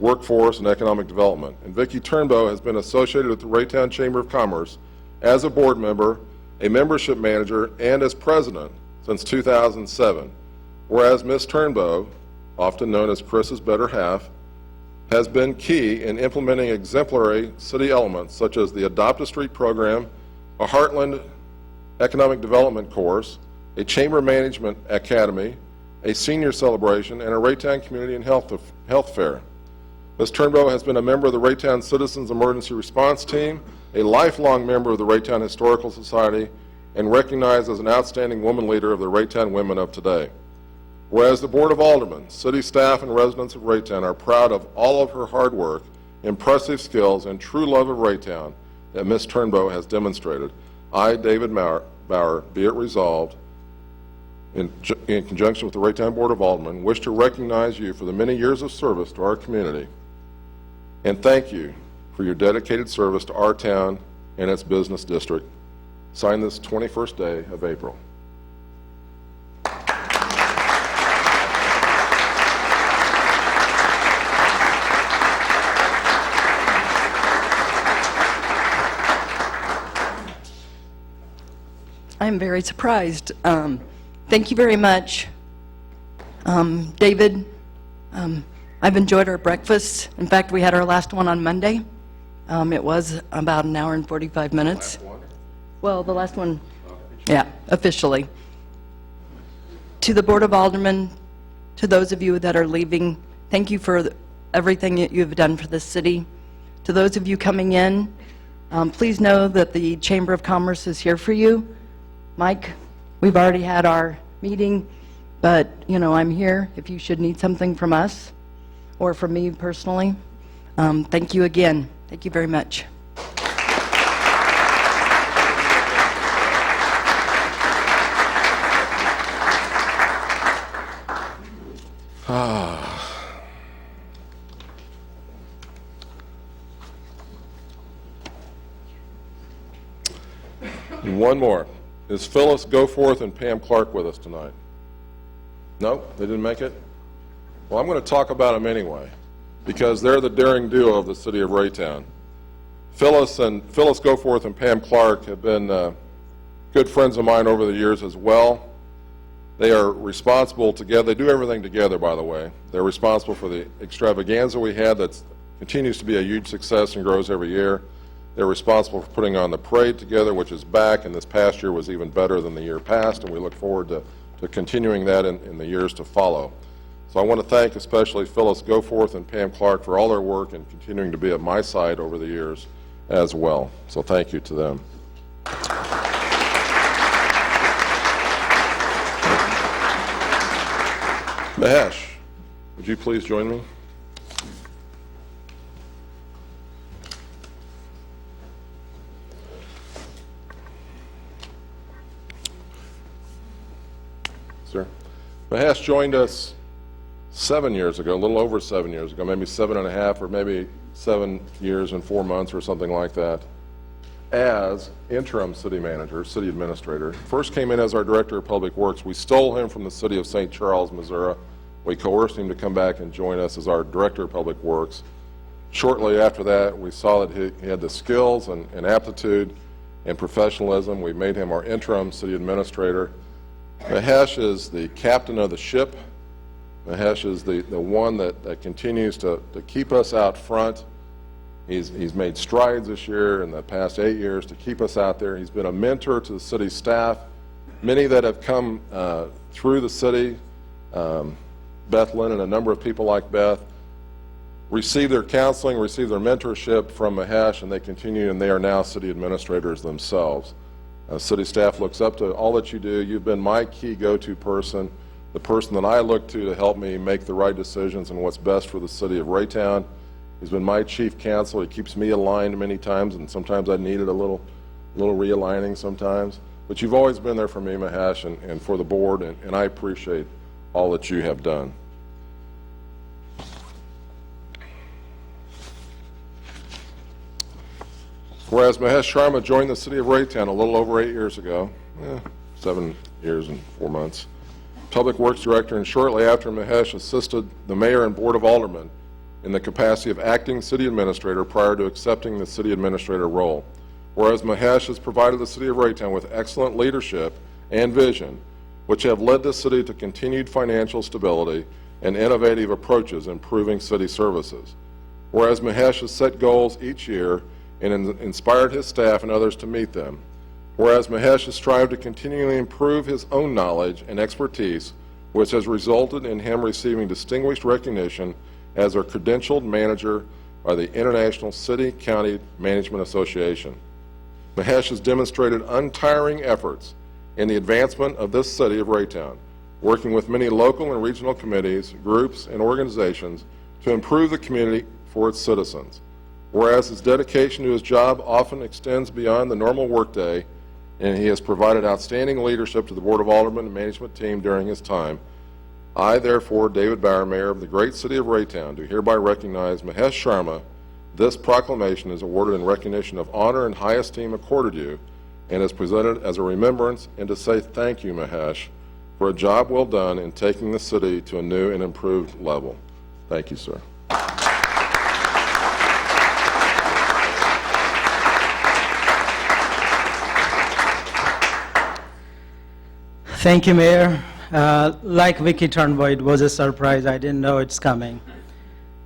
workforce, and economic development. And Vicki Turnbow has been associated with the Raytown Chamber of Commerce as a board member, a membership manager, and as president since 2007, whereas Ms. Turnbow, often known as Chris's better half, has been key in implementing exemplary city elements such as the Adopt a Street program, a Heartland Economic Development course, a Chamber Management Academy, a senior celebration, and a Raytown Community and Health Fair. Ms. Turnbow has been a member of the Raytown Citizens Emergency Response Team, a lifelong member of the Raytown Historical Society, and recognized as an outstanding woman leader of the Raytown Women of today. Whereas the Board of Aldermen, city staff, and residents of Raytown are proud of all of her hard work, impressive skills, and true love of Raytown that Ms. Turnbow has demonstrated, I, David Bauer, be it resolved, in conjunction with the Raytown Board of Aldermen, wish to recognize you for the many years of service to our community, and thank you for your dedicated service to our town and its business district. Signed this 21st day of April. I'm very surprised. Thank you very much. David, I've enjoyed our breakfast. In fact, we had our last one on Monday. It was about an hour and 45 minutes. Last one? Well, the last one, yeah, officially. To the Board of Aldermen, to those of you that are leaving, thank you for everything that you have done for this city. To those of you coming in, please know that the Chamber of Commerce is here for you. Mike, we've already had our meeting, but, I'm here if you should need something from us or from me personally. Thank you again. Thank you very much. One more. Is Phyllis Goforth and Pam Clark with us tonight? No? They didn't make it? Well, I'm going to talk about them anyway, because they're the daring duo of the city of Raytown. Phyllis Goforth and Pam Clark have been good friends of mine over the years as well. They are responsible together. They do everything together, by the way. They're responsible for the extravaganza we had that continues to be a huge success and grows every year. They're responsible for putting on the parade together, which is back, and this past year was even better than the year past, and we look forward to continuing that in the years to follow. So I want to thank especially Phyllis Goforth and Pam Clark for all their work and continuing to be at my side over the years as well. So thank you to them. Mahesh, would you please join me? Sir. Mahesh joined us 7 years ago, a little over 7 years ago, maybe 7.5 or maybe 7 years and 4 months or something like that, as interim city manager, city administrator. First came in as our director of public works. We stole him from the city of St. Charles, Missouri. We coerced him to come back and join us as our director of public works. Shortly after that, we saw that he had the skills and aptitude and professionalism. We made him our interim city administrator. Mahesh is the captain of the ship. Mahesh is the one that continues to keep us out front. He's made strides this year in the past 8 years to keep us out there. He's been a mentor to the city staff. Many that have come through the city, Beth Lynn and a number of people like Beth, receive their counseling, receive their mentorship from Mahesh, and they continue, and they are now city administrators themselves. City staff looks up to all that you do. You've been my key go-to person, the person that I look to help me make the right decisions and what's best for the city of Raytown. He's been my chief counsel. He keeps me aligned many times, and sometimes I needed a little realigning sometimes. But you've always been there for me, Mahesh, and for the board, and I appreciate all that you have done. Whereas Mahesh Sharma joined the city of Raytown a little over 8 years ago, 7 years and 4 months, Public Works Director, and shortly after, Mahesh assisted the Mayor and Board of Aldermen in the capacity of acting city administrator prior to accepting the city administrator role. Whereas Mahesh has provided the city of Raytown with excellent leadership and vision, which have led the city to continued financial stability and innovative approaches improving city services. Whereas Mahesh has set goals each year and inspired his staff and others to meet them. Whereas Mahesh has strived to continually improve his own knowledge and expertise, which has resulted in him receiving distinguished recognition as a credentialed manager by the International City County Management Association. Mahesh has demonstrated untiring efforts in the advancement of this city of Raytown, working with many local and regional committees, groups, and organizations to improve the community for its citizens. Whereas his dedication to his job often extends beyond the normal workday, and he has provided outstanding leadership to the Board of Aldermen and management team during his time, I, therefore, David Bauer, Mayor of the great city of Raytown, do hereby recognize Mahesh Sharma. This proclamation is awarded in recognition of honor and high esteem accorded you, and is presented as a remembrance and to say thank you, Mahesh, for a job well done in taking the city to a new and improved level. Thank you, sir. Thank you, Mayor. Like Vicky Turnbow, it was a surprise. I didn't know it's coming.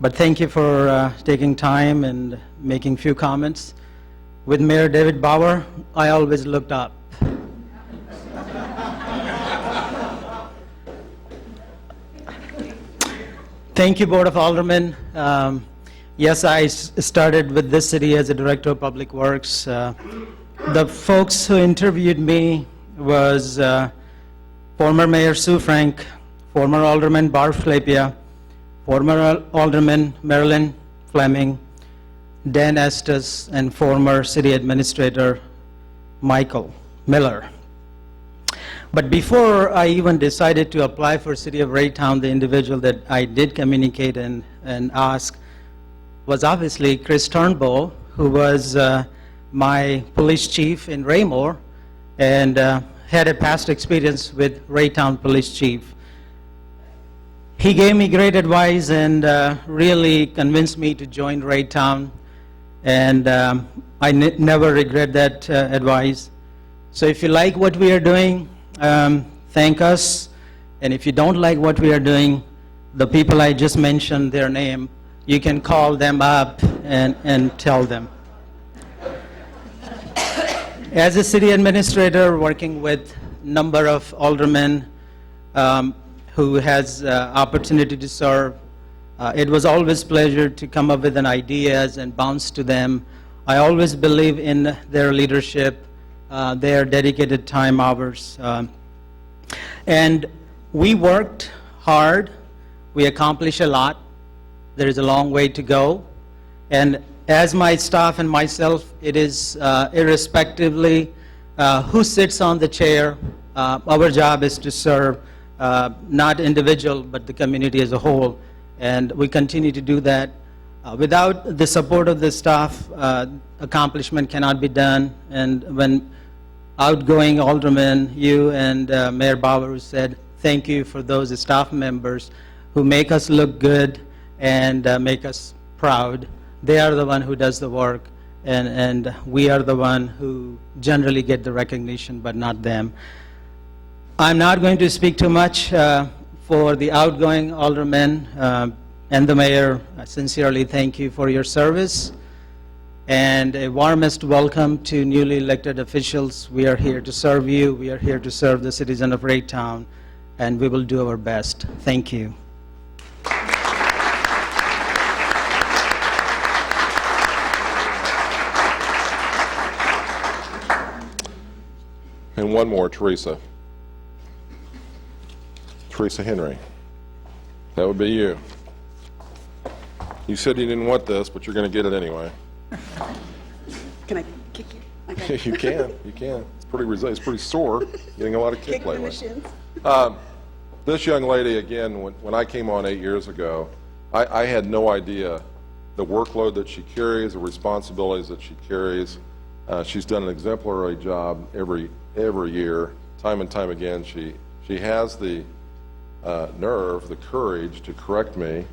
But thank you for taking time and making few comments. With Mayor David Bauer, I always looked up. Thank you, Board of Aldermen. Yes, I started with this city as a Director of Public Works. The folks who interviewed me was former Mayor Sue Frank, former Alderman Barb Flappia, former Alderman Marilyn Fleming, Dan Estes, and former City Administrator Michael Miller. But before I even decided to apply for City of Raytown, the individual that I did communicate and ask was obviously Chris Turnbow, who was my police chief in Raymore, and had a past experience with Raytown Police Chief. He gave me great advice and really convinced me to join Raytown, and I never regret that advice. So if you like what we are doing, thank us, and if you don't like what we are doing, the people I just mentioned their name, you can call them up and tell them. As a city administrator working with a number of aldermen who has opportunity to serve, it was always a pleasure to come up with an ideas and bounce to them. I always believe in their leadership, their dedicated time hours. And we worked hard. We accomplished a lot. There is a long way to go. And as my staff and myself, it is irrespectively who sits on the chair, our job is to serve not individual, but the community as a whole, and we continue to do that. Without the support of the staff, accomplishment cannot be done, and when outgoing aldermen, you and Mayor Bauer said, thank you for those staff members who make us look good and make us proud. They are the one who does the work, and we are the one who generally get the recognition, but not them. I'm not going to speak too much for the outgoing aldermen and the mayor. I sincerely thank you for your service, and a warmest welcome to newly elected officials. We are here to serve you. We are here to serve the citizen of Raytown, and we will do our best. Thank you. And one more, Teresa. Teresa Henry. That would be you. You said you didn't want this, but you're going to get it anyway. Can I kick you? Okay. You can. It's pretty sore, getting a lot of kick Kick the lately. machines. This young lady, again, when I came on 8 years ago, I had no idea the workload that she carries, the responsibilities that she carries. She's done an exemplary job every year, time and time again. She has the nerve, the courage to correct me,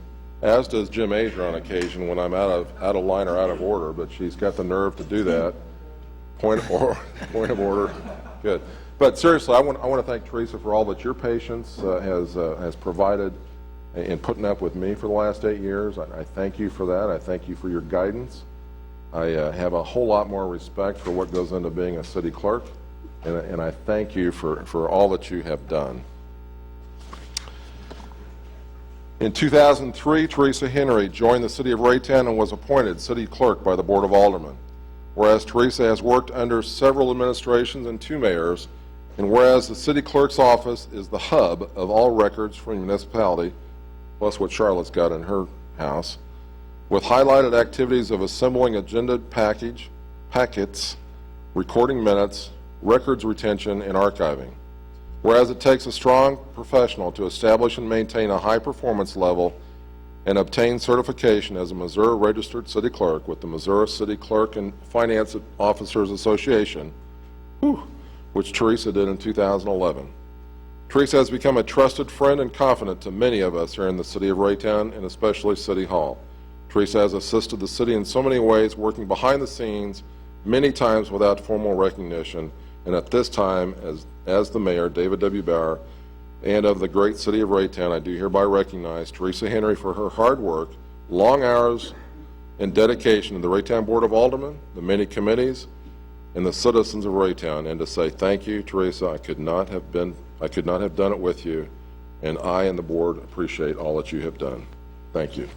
as does Jim Azer on occasion when I'm out of line or out of order, but she's got the nerve to do that. Point of order. Good. But seriously, I want to thank Teresa for all that your patience has provided in putting up with me for the last 8 years. I thank you for that. I thank you for your guidance. I have a whole lot more respect for what goes into being a city clerk, and I thank you for all that you have done. In 2003, Teresa Henry joined the city of Raytown and was appointed city clerk by the Board of Aldermen. Whereas Teresa has worked under several administrations and 2 mayors, and whereas the city clerk's office is the hub of all records for a municipality, plus what Charlotte's got in her house, with highlighted activities of assembling agenda packets, recording minutes, records retention, and archiving. Whereas it takes a strong professional to establish and maintain a high performance level and obtain certification as a Missouri registered city clerk with the Missouri City Clerk and Finance Officers Association, which Teresa did in 2011. Teresa has become a trusted friend and confidant to many of us here in the city of Raytown, and especially City Hall. Teresa has assisted the city in so many ways, working behind the scenes, many times without formal recognition, and at this time, as the mayor, David W. Bauer, and of the great city of Raytown, I do hereby recognize Teresa Henry for her hard work, long hours, and dedication to the Raytown Board of Aldermen, the many committees, and the citizens of Raytown, and to say thank you, Teresa. I could not have done it with you, and I and the board appreciate all that you have done. Thank you.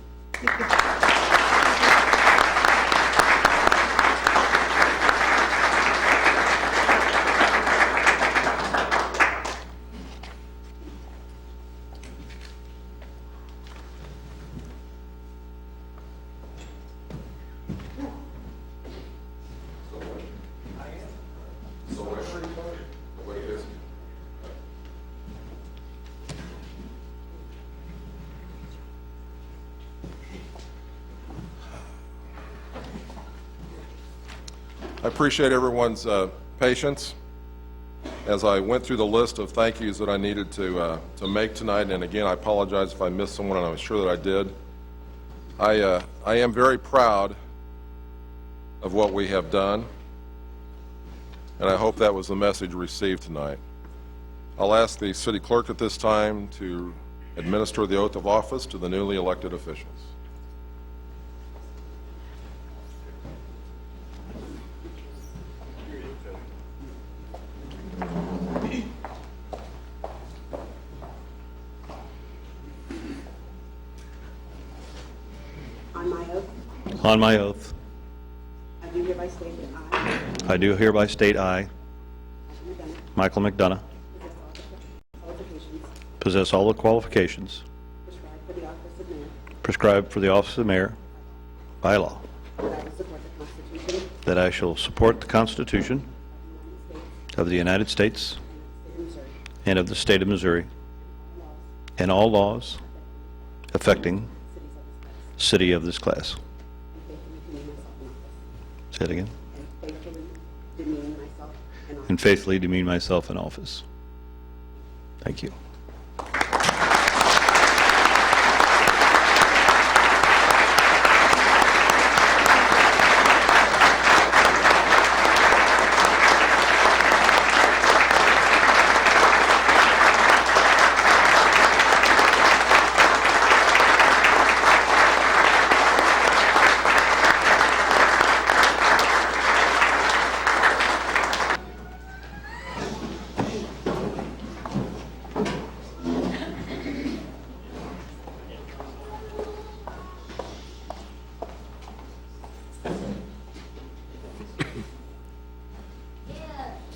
I appreciate everyone's patience as I went through the list of thank yous that I needed to make tonight. And again, I apologize if I missed someone, and I'm sure that I did. I am very proud of what we have done, and I hope that was the message received tonight. I'll ask the city clerk at this time to administer the oath of office to the newly elected officials. On my oath, I do hereby state that I I do hereby state I, Michael McDonough, possess all the qualifications prescribed for the office of mayor by law, that I shall support the Constitution of the United States and of the state of Missouri, and all laws affecting city of this class. Say it again. And faithfully demean myself in office. Thank you.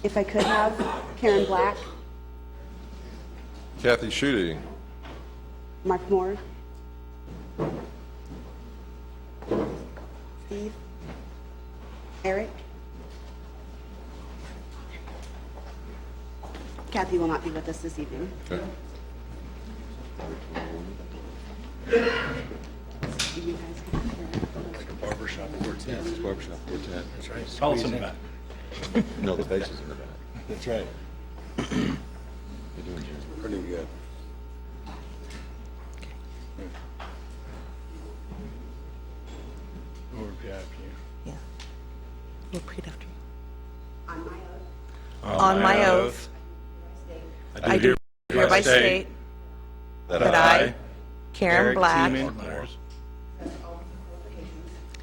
If I could have Karen Black, Kathy Schutte, Mark Moore, Steve, Eric. Kathy will not be with us this evening. Okay. You guys can- Barbershop quartet. It's barbershop quartet. That's right. Call us in the back. No, the bass is in the back. That's right. You're doing pretty good. We'll repeat after you. Yeah. Repeat after you. On my oath, On my oath, I do hereby state that I, Karen Black,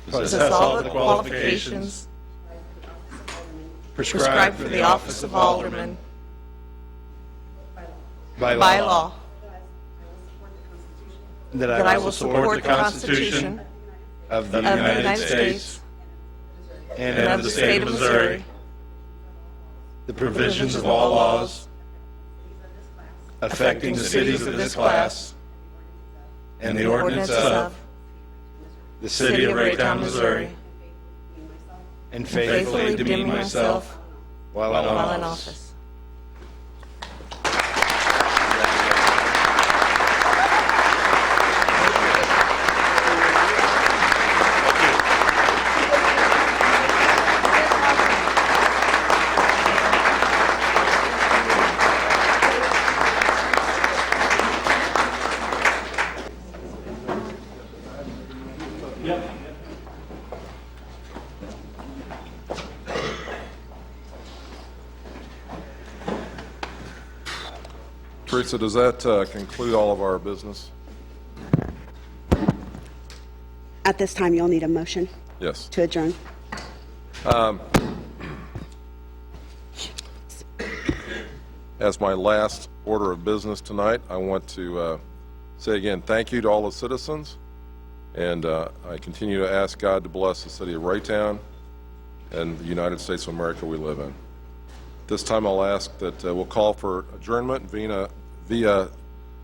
possess all the qualifications prescribed for the office of Alderman by law, That that I will support the Constitution of the of the United States and and of the state of Missouri, the provisions of all laws affecting the cities of this class and the ordinance of the city of Raytown, Missouri, and faithfully demean myself while in office. Teresa, does that conclude all of our business? At this time, you'll need a motion Yes. to adjourn. As my last order of business tonight, I want to say again, thank you to all the citizens, and I continue to ask God to bless the city of Raytown and the United States of America we live in. This time I'll ask that we'll call for adjournment via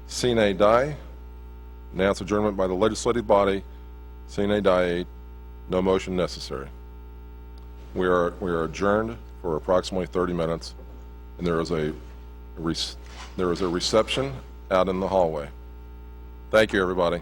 sine die. Announce adjournment by the legislative body, sine die, no motion necessary. We are adjourned for approximately 30 minutes, and there is a reception out in the hallway. Thank you, everybody.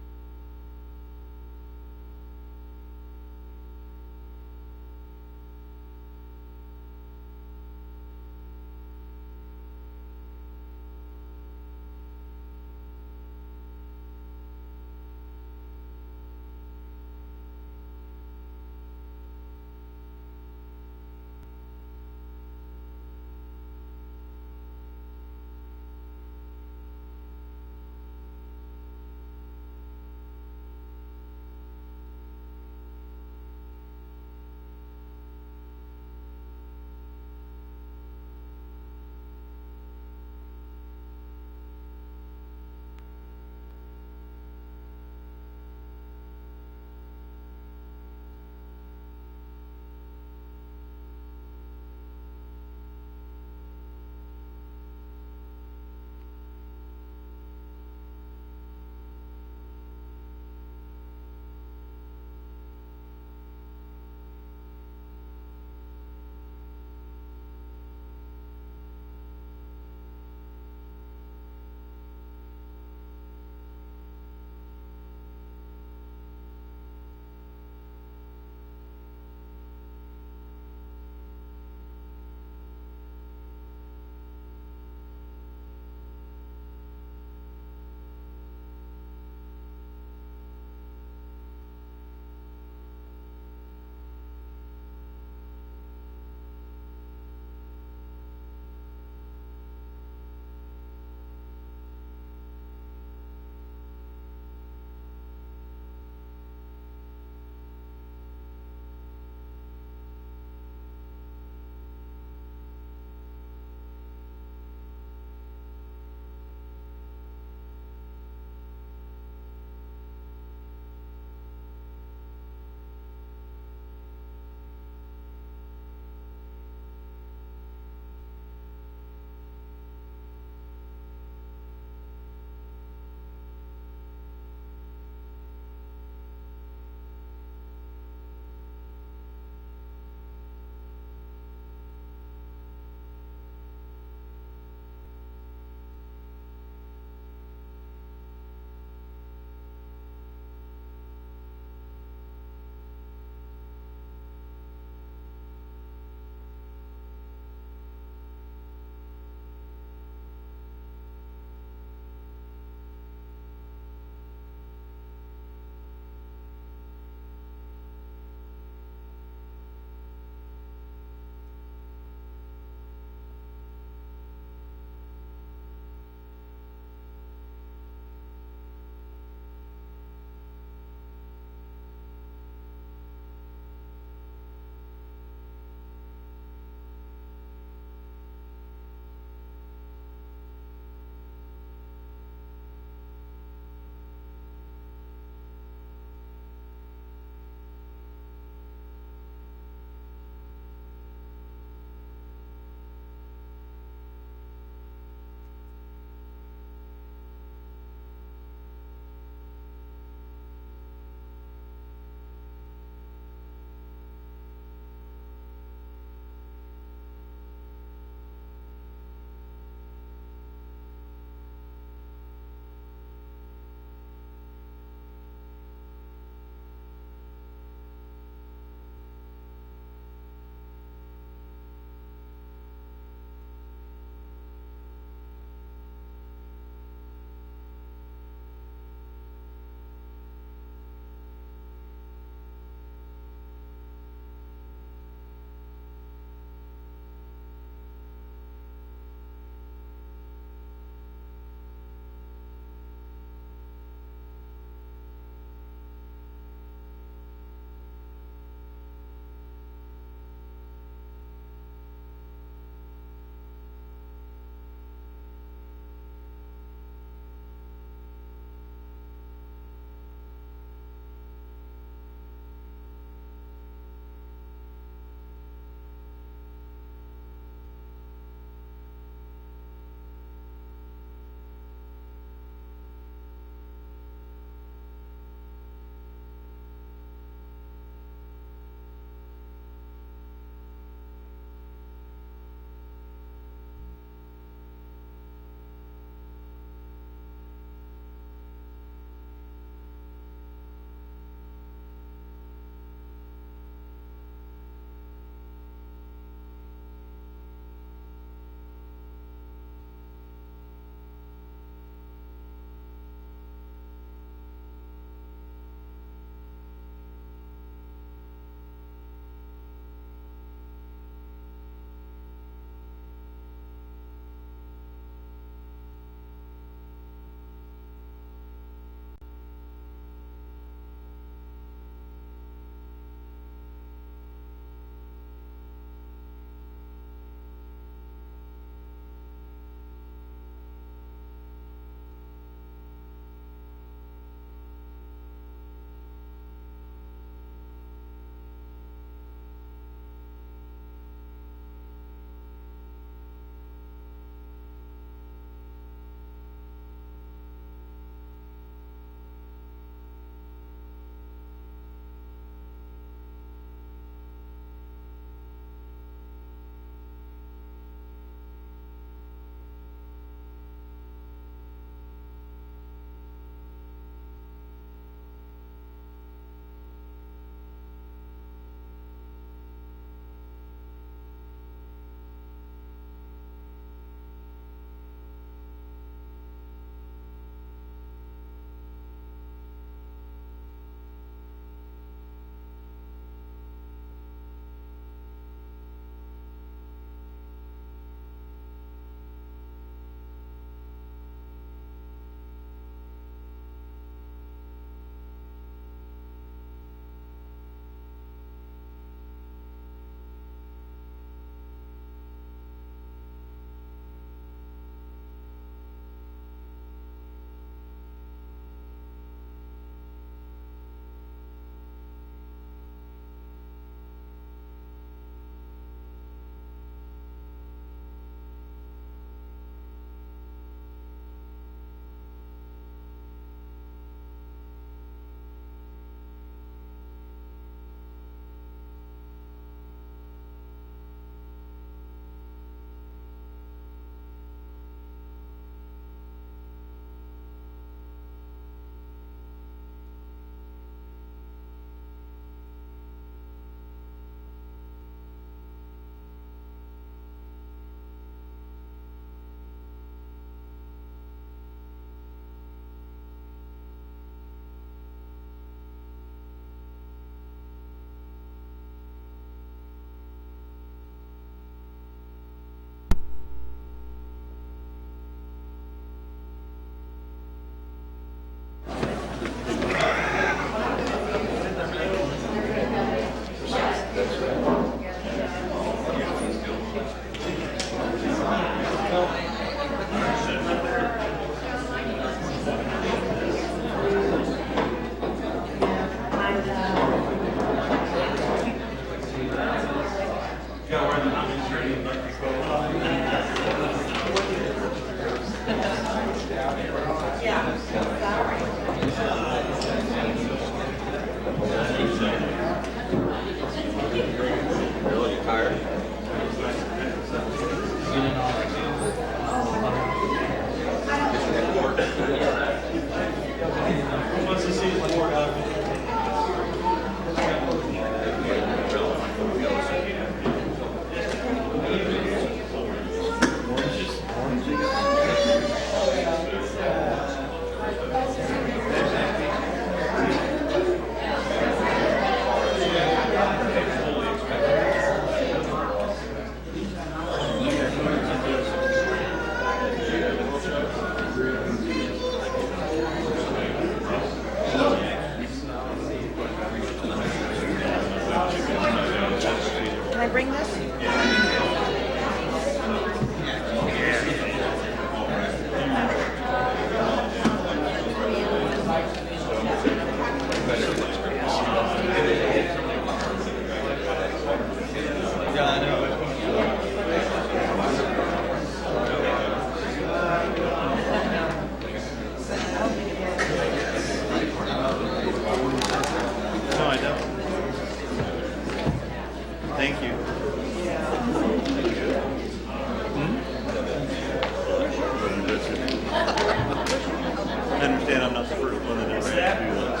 I'm not the first one that ever had to do this.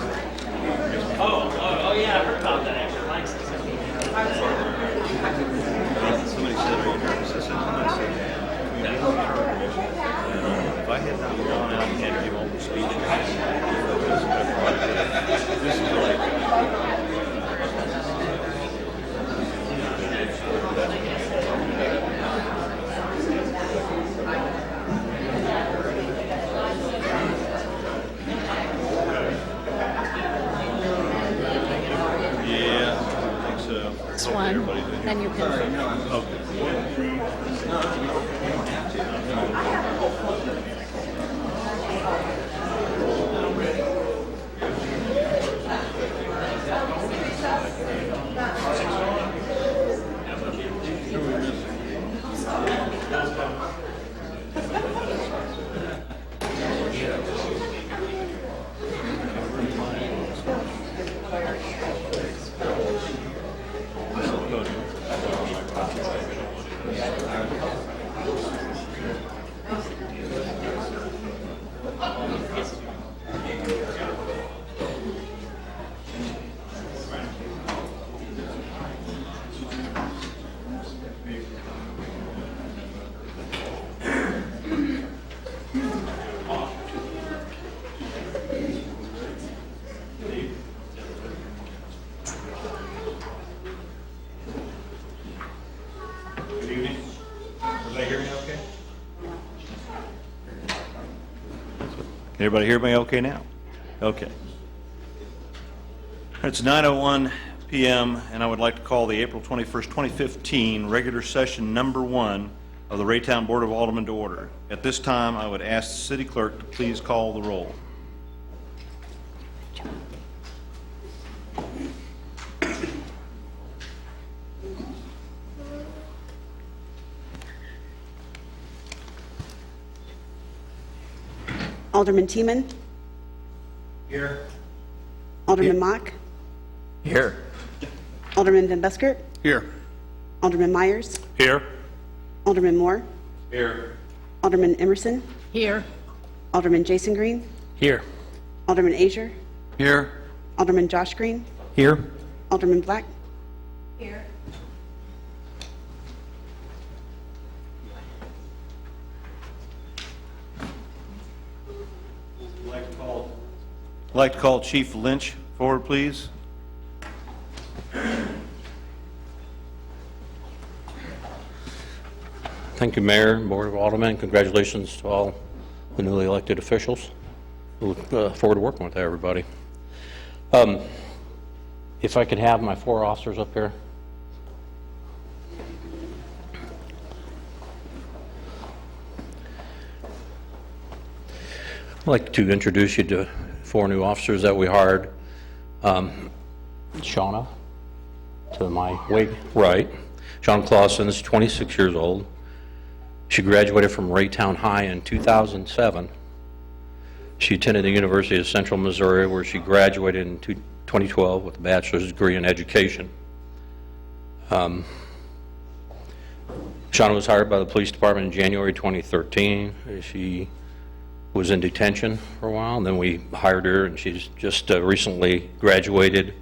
Oh, yeah, I heard about that, actually. Mike's Somebody said, "Are you nervous?" I said, "No." I said, if I had not gone out and had to give all the speeches, this is like... This one, then you can... Good evening. Everybody hear me okay? Can everybody hear me okay now? Okay. It's 9:01 p.m. and I would like to call the April 21st, 2015 regular session number 1 of the Raytown Board of Aldermen to order. At this time, I would ask the city clerk to please call the roll. Alderman Teeman. Here. Alderman Mock. Here. Alderman Van Buskert. Here. Alderman Myers. Here. Alderman Moore. Here. Alderman Emerson. Here. Alderman Jason Green. Here. Alderman Azier. Here. Alderman Josh Green. Here. Alderman Black. Here. I'd like to call Chief Lynch forward, please. Thank you, Mayor and Board of Aldermen. Congratulations to all the newly elected officials. We look forward to working with everybody. If I could have my 4 officers up here. I'd like to introduce you to 4 new officers that we hired. Shauna, to my way right. Shauna Clausen is 26 years old. She graduated from Raytown High in 2007. She attended the University of Central Missouri, where she graduated in 2012 with a bachelor's degree in education. Shauna was hired by the police department in January 2013. She was in detention for a while, and then we hired her, and she's just recently graduated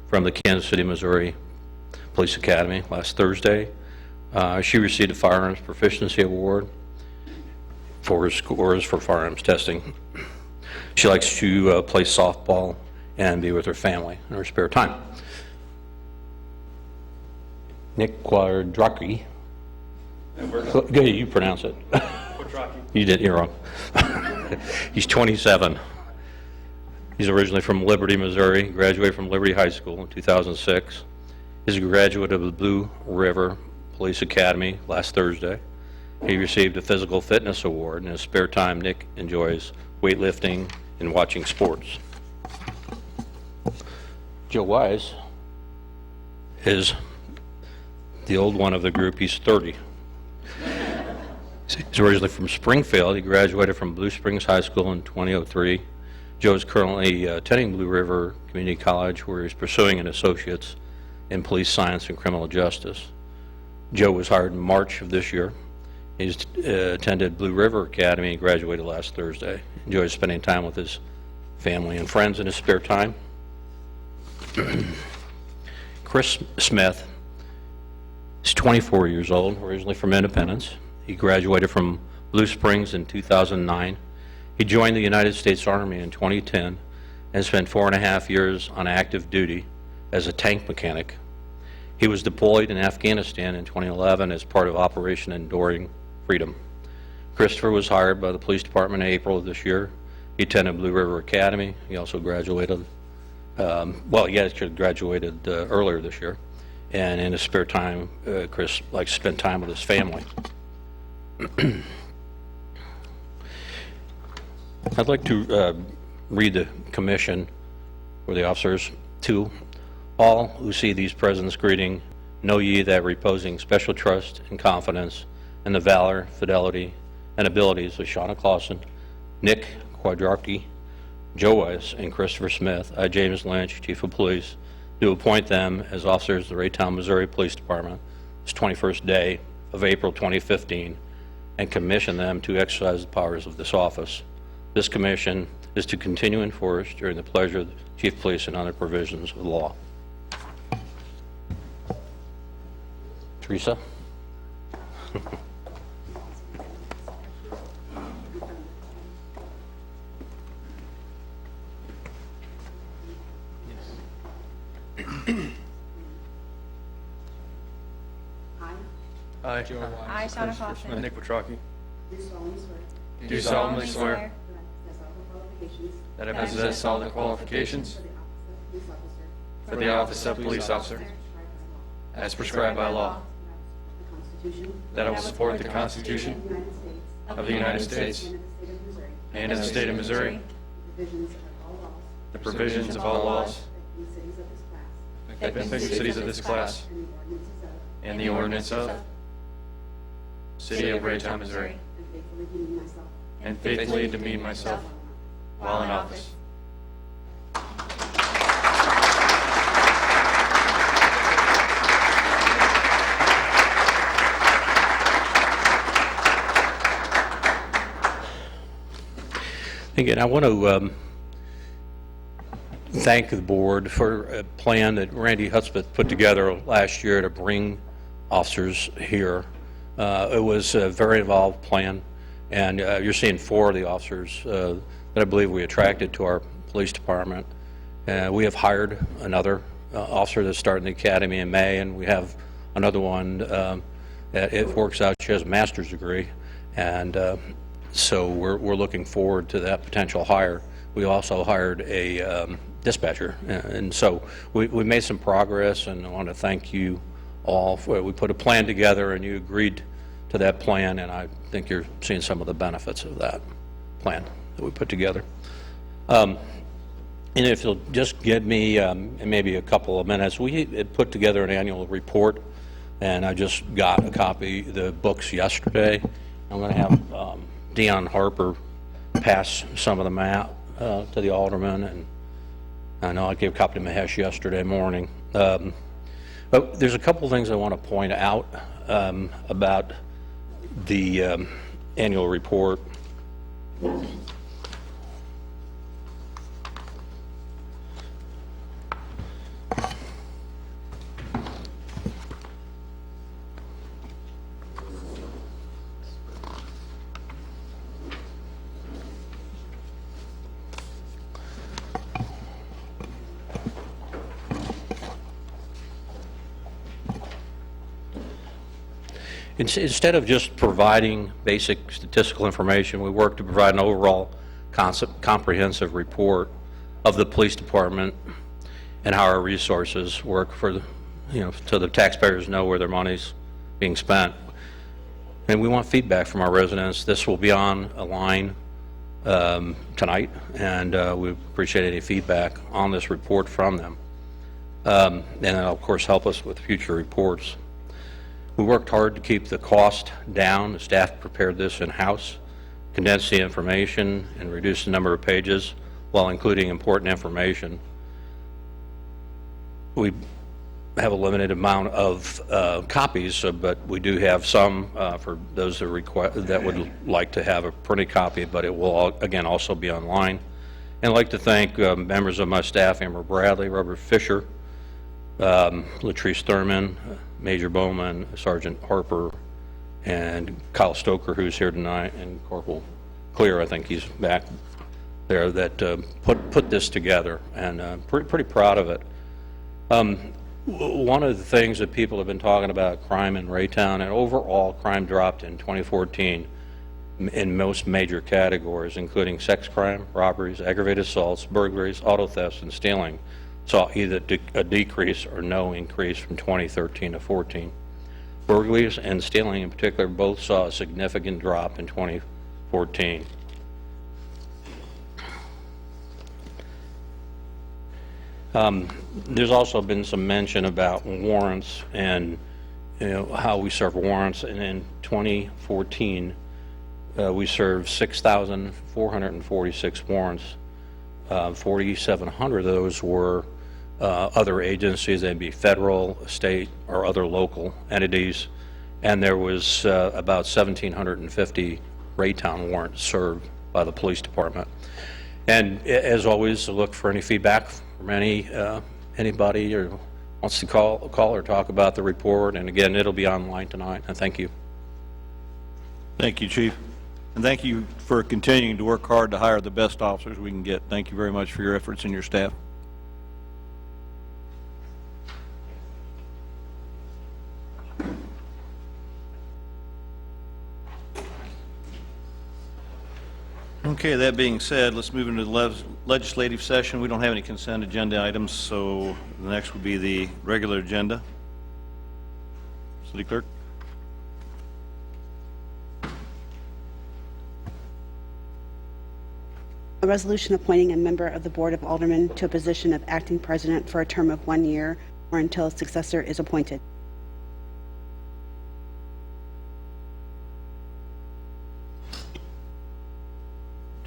from the Kansas City, Missouri Police Academy last Thursday. She received a Firearms Proficiency Award for her scores for firearms testing. She likes to play softball and be with her family in her spare time. Nick Quadracki. Good, you pronounce it. You did, you're wrong. He's 27. He's originally from Liberty, Missouri, graduated from Liberty High School in 2006. He's a graduate of the Blue River Police Academy last Thursday. He received a Physical Fitness Award. In his spare time, Nick enjoys weightlifting and watching sports. Joe Wise is the old one of the group. He's 30. He's originally from Springfield. He graduated from Blue Springs High School in 2003. Joe is currently attending Blue River Community College, where he's pursuing an associate's in police science and criminal justice. Joe was hired in March of this year. He's attended Blue River Academy and graduated last Thursday. Enjoys spending time with his family, and friends in his spare time. Chris Smith is 24 years old, originally from Independence. He graduated from Blue Springs in 2009. He joined the United States Army in 2010 and spent 4.5 years on active duty as a tank mechanic. He was deployed in Afghanistan in 2011 as part of Operation Enduring Freedom. Christopher was hired by the police department in April of this year. He attended Blue River Academy. He also graduated, he actually graduated earlier this year. And in his spare time, Chris likes to spend time with his family. I'd like to read the commission for the officers. To all who see these presents greeting, know ye that reposing special trust and confidence in the valor, fidelity, and abilities of Shauna Clausen, Nick Quadracki, Joe Weiss, and Christopher Smith, I, James Lynch, Chief of Police, do appoint them as officers of the Raytown, Missouri Police Department this 21st day of April 2015, and commission them to exercise the powers of this office. This commission is to continue enforced during the pleasure of the Chief of Police and other provisions of the law. Teresa? I, Shauna Clausen, Nick Petrocchi, do solemnly swear that I possess all the qualifications for the office of police officer as prescribed by law, that I will support the Constitution of the United States and of the state of Missouri, the provisions of all laws that affect the cities of this class, and the ordinance of City of Raytown, Missouri, and faithfully demean myself while in office. Again, I want to thank the board for a plan that Randy Hudspeth put together last year to bring officers here. It was a very involved plan, and you're seeing 4 of the officers that I believe we attracted to our police department. We have hired another officer that's starting the academy in May, and we have another one that it works out, she has a master's degree, and so we're looking forward to that potential hire. We also hired a dispatcher, and so we made some progress, and I want to thank you all. We put a plan together and you agreed to that plan, and I think you're seeing some of the benefits of that plan that we put together. And if you'll just give me maybe a couple of minutes, we had put together an annual report, and I just got a copy of the books yesterday. I'm going to have Dion Harper pass some of them out to the aldermen, and I know I gave a copy to Mahesh yesterday morning. But there's a couple things I want to point out about the annual report. Instead of just providing basic statistical information, we work to provide an overall comprehensive report of the police department and how our resources work for the, so the taxpayers know where their money's being spent. And we want feedback from our residents. This will be on a line tonight, and we appreciate any feedback on this report from them. And that'll, of course, help us with future reports. We worked hard to keep the cost down. The staff prepared this in-house, condensed the information, and reduced the number of pages while including important information. We have a limited amount of copies, but we do have some for those that would like to have a printed copy, but it will, again, also be online. And I'd like to thank members of my staff, Amber Bradley, Robert Fisher, Latrice Thurman, Major Bowman, Sergeant Harper, and Kyle Stoker, who's here tonight, and Corporal Clear, I think he's back there, that put this together, and pretty proud of it. One of the things that people have been talking about, crime in Raytown, and overall crime dropped in 2014 in most major categories, including sex crime, robberies, aggravated assaults, burglaries, auto thefts, and stealing, saw either a decrease or no increase from 2013 to 14. Burglaries and stealing in particular both saw a significant drop in 2014. There's also been some mention about warrants and how we serve warrants, and in 2014 we served 6,446 warrants. 4,700 of those were other agencies. They'd be federal, state, or other local entities, and there was about 1,750 Raytown warrants served by the police department. And as always, look for any feedback from anybody who wants to call or talk about the report. And again, it'll be online tonight. And thank you. Thank you, Chief. And thank you for continuing to work hard to hire the best officers we can get. Thank you very much for your efforts and your staff. Okay, that being said, let's move into the legislative session. We don't have any consent agenda items, so the next would be the regular agenda. City Clerk. A resolution appointing a member of the Board of Aldermen to a position of acting president for a term of 1 year or until a successor is appointed.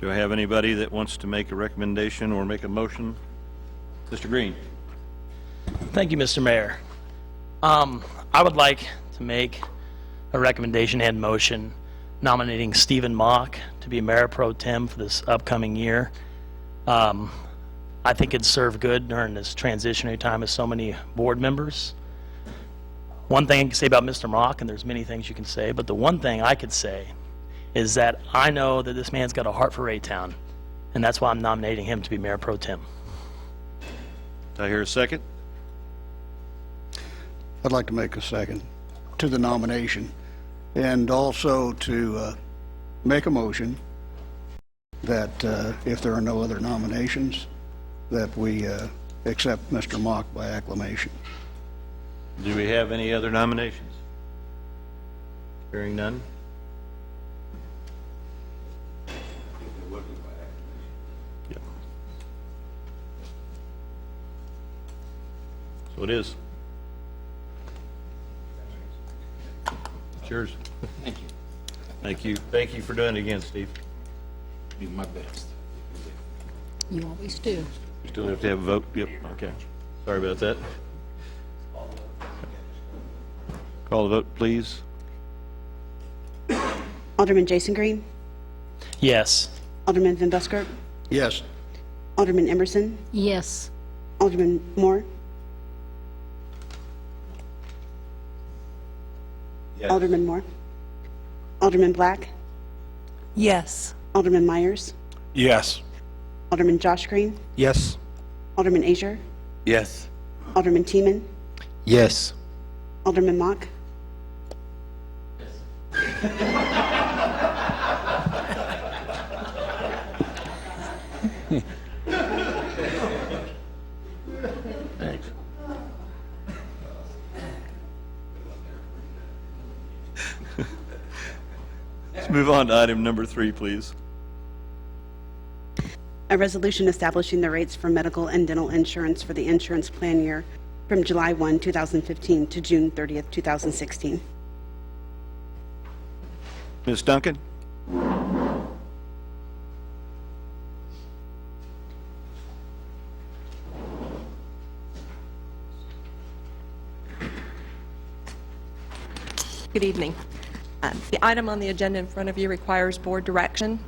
Do I have anybody that wants to make a recommendation or make a motion? Mr. Green. Thank you, Mr. Mayor. I would like to make a recommendation and motion nominating Stephen Mock to be Mayor Pro Tem for this upcoming year. I think it'd serve good during this transitionary time of so many board members. One thing I can say about Mr. Mock, and there's many things you can say, but the one thing I could say is that I know that this man's got a heart for Raytown, and that's why I'm nominating him to be Mayor Pro Tem. Do I hear a second? I'd like to make a second to the nomination, and also to make a motion that if there are no other nominations, that we accept Mr. Mock by acclamation. Do we have any other nominations? Hearing none. Yep. So it is. It's yours. Thank you. Thank you. Thank you for doing it again, Steve. Do my best. You always do. You still have to have a vote? Yep, okay. Sorry about that. Call the vote, please. Alderman Jason Green, Yes. Alderman Van Buskirk, Yes. Alderman Emerson, Yes. Alderman Moore, Alderman Moore, Alderman Black, Yes. Alderman Myers, Yes. Alderman Josh Green, Yes. Alderman Azier, Yes. Alderman Teeman, Yes. Alderman Mock, Thanks. Let's move on to item number 3, please. a resolution establishing the rates for medical and dental insurance for the insurance plan year from July 1, 2015 to June 30th, 2016. Ms. Duncan? Good evening. The item on the agenda in front of you requires board direction.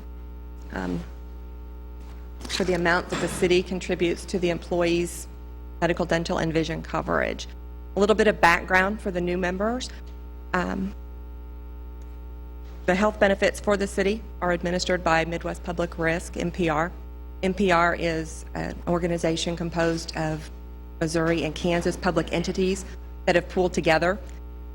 for the amount that the city contributes to the employees' medical, dental, and vision coverage. A little bit of background for the new members. The health benefits for the city are administered by Midwest Public Risk, MPR. MPR is an organization composed of Missouri and Kansas public entities that have pooled together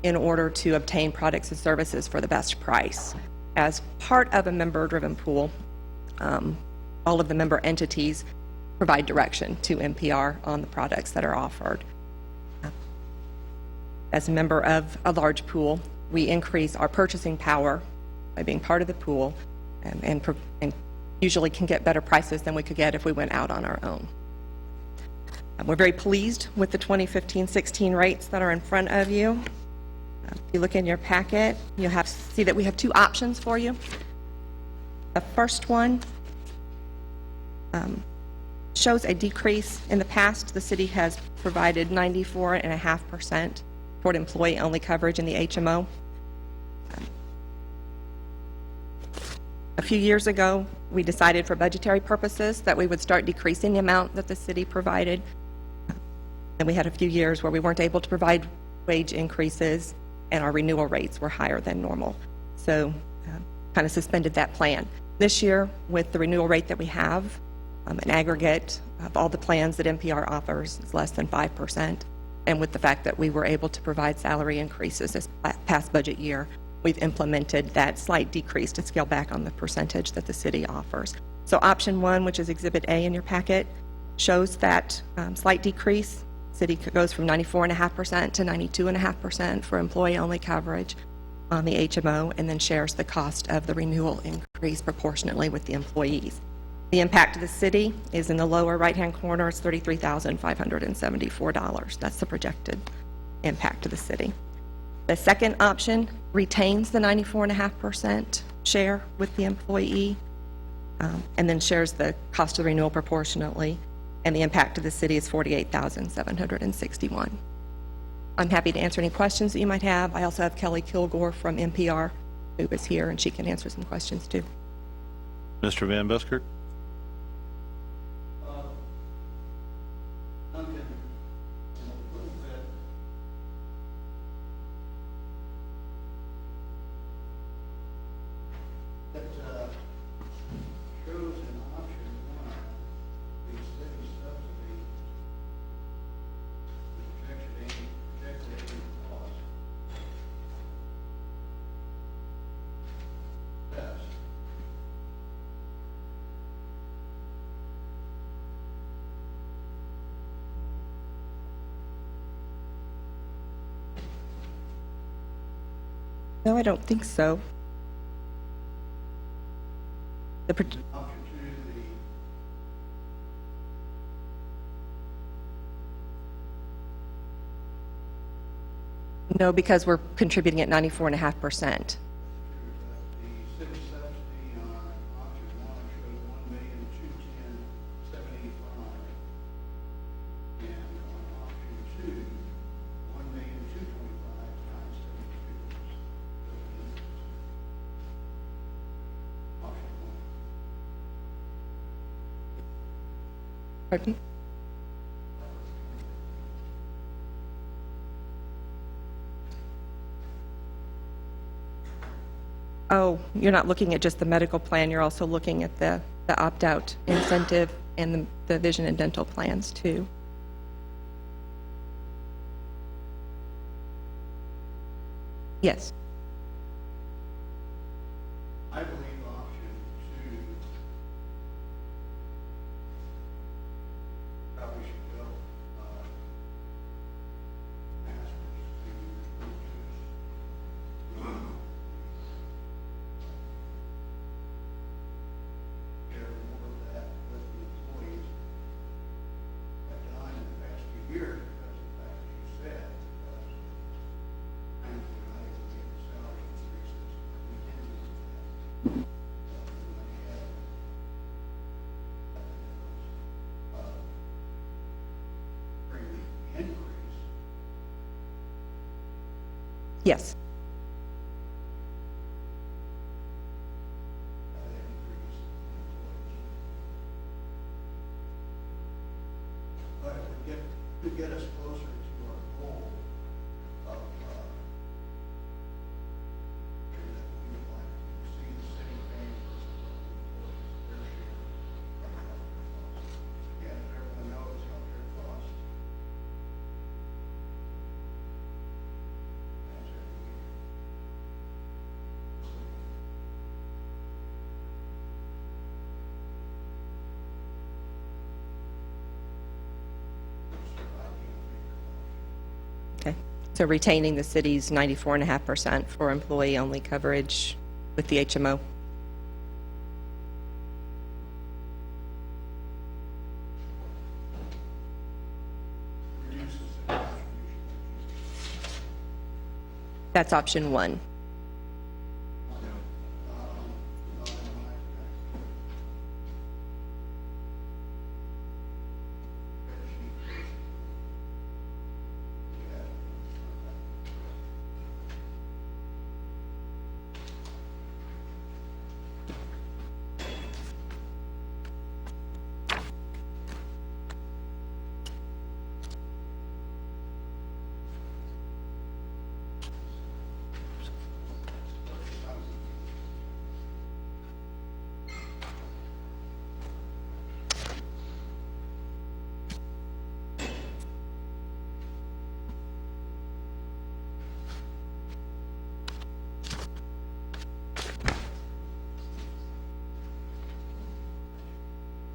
in order to obtain products and services for the best price. As part of a member-driven pool, all of the member entities provide direction to MPR on the products that are offered. As a member of a large pool, we increase our purchasing power by being part of the pool and usually can get better prices than we could get if we went out on our own. We're very pleased with the 2015-16 rates that are in front of you. If you look in your packet, you'll see that we have two options for you. The first one shows a decrease. In the past, the city has provided 94.5% toward employee-only coverage in the HMO. A few years ago, we decided for budgetary purposes that we would start decreasing the amount that the city provided. And we had a few years where we weren't able to provide wage increases and our renewal rates were higher than normal. So kind of suspended that plan. This year, with the renewal rate that we have, an aggregate of all the plans that MPR offers is less than 5%. And with the fact that we were able to provide salary increases this past budget year, we've implemented that slight decrease to scale back on the percentage that the city offers. So option one, which is Exhibit A in your packet, shows that slight decrease. City goes from 94.5% to 92.5% for employee-only coverage on the HMO, and then shares the cost of the renewal increase proportionately with the employees. The impact to the city is in the lower right-hand corner. It's $33,574. That's the projected impact to the city. The second option retains the 94.5% share with the employee and then shares the cost of renewal proportionately, and the impact to the city is $48,761. I'm happy to answer any questions that you might have. I also have Kelly Kilgore from NPR who is here, and she can answer some questions too. Mr. Van Buskirk? No, I don't think so. No, because we're contributing at 94.5%. Pardon? Oh, you're not looking at just the medical plan, you're also looking at the opt-out incentive and the vision and dental plans too. Yes. I believe option two probably should go share more of that with the employees. I've done in the past few years because of the fact that you said, times when I able to get the salary increases, we can do that. Yes. but it could get us closer to our goal of that we would like to see the city paying for some of the employees their share of healthcare costs. Again, as everyone knows, healthcare costs Okay. So retaining the city's 94.5% for employee-only coverage with the HMO. That's option one.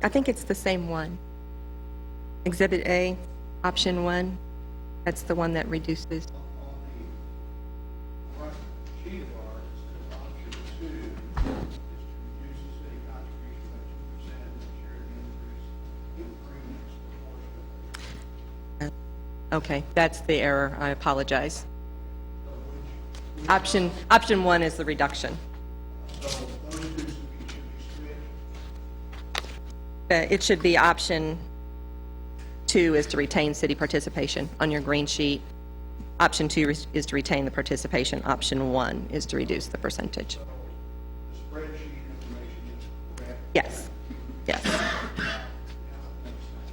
I think it's the same one. Exhibit A, option one, that's the one that reduces. sheet of ours, it says option 2 is to reduce the city contribution by 2% and share the increase in premiums proportionately. Okay, that's the error, I apologize. Option one is the reduction. So those two should be switched. It should be option 2 is to retain city participation on your green sheet. Option 2 is to retain the participation. Option 1 is to reduce the percentage. The spreadsheet information is correct. Yes, yes. Yeah, that makes sense.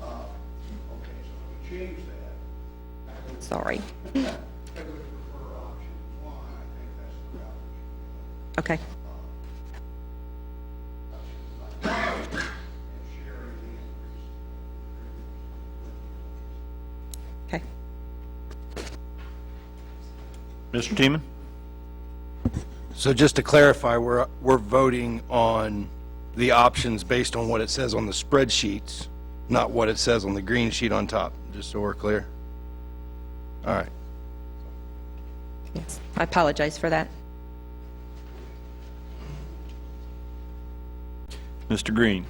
Okay, so if we change that, I would, Sorry. I would prefer option 1. I think that's the route we should go. Okay. And sharing the increase in premiums. Okay. Mr. Teeman? So just to clarify, we're voting on the options based on what it says on the spreadsheets, not what it says on the green sheet on top, just so we're clear. All right. Yes, I apologize for that. Mr. Green?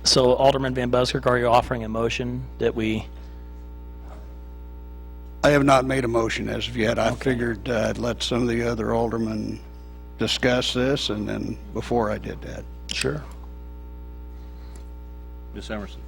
So Alderman Van Buskirk, are you offering a motion that we, I have not made a motion as of yet. I figured I'd let some of the other aldermen discuss this, and then before I did that. sure. Ms. Emerson?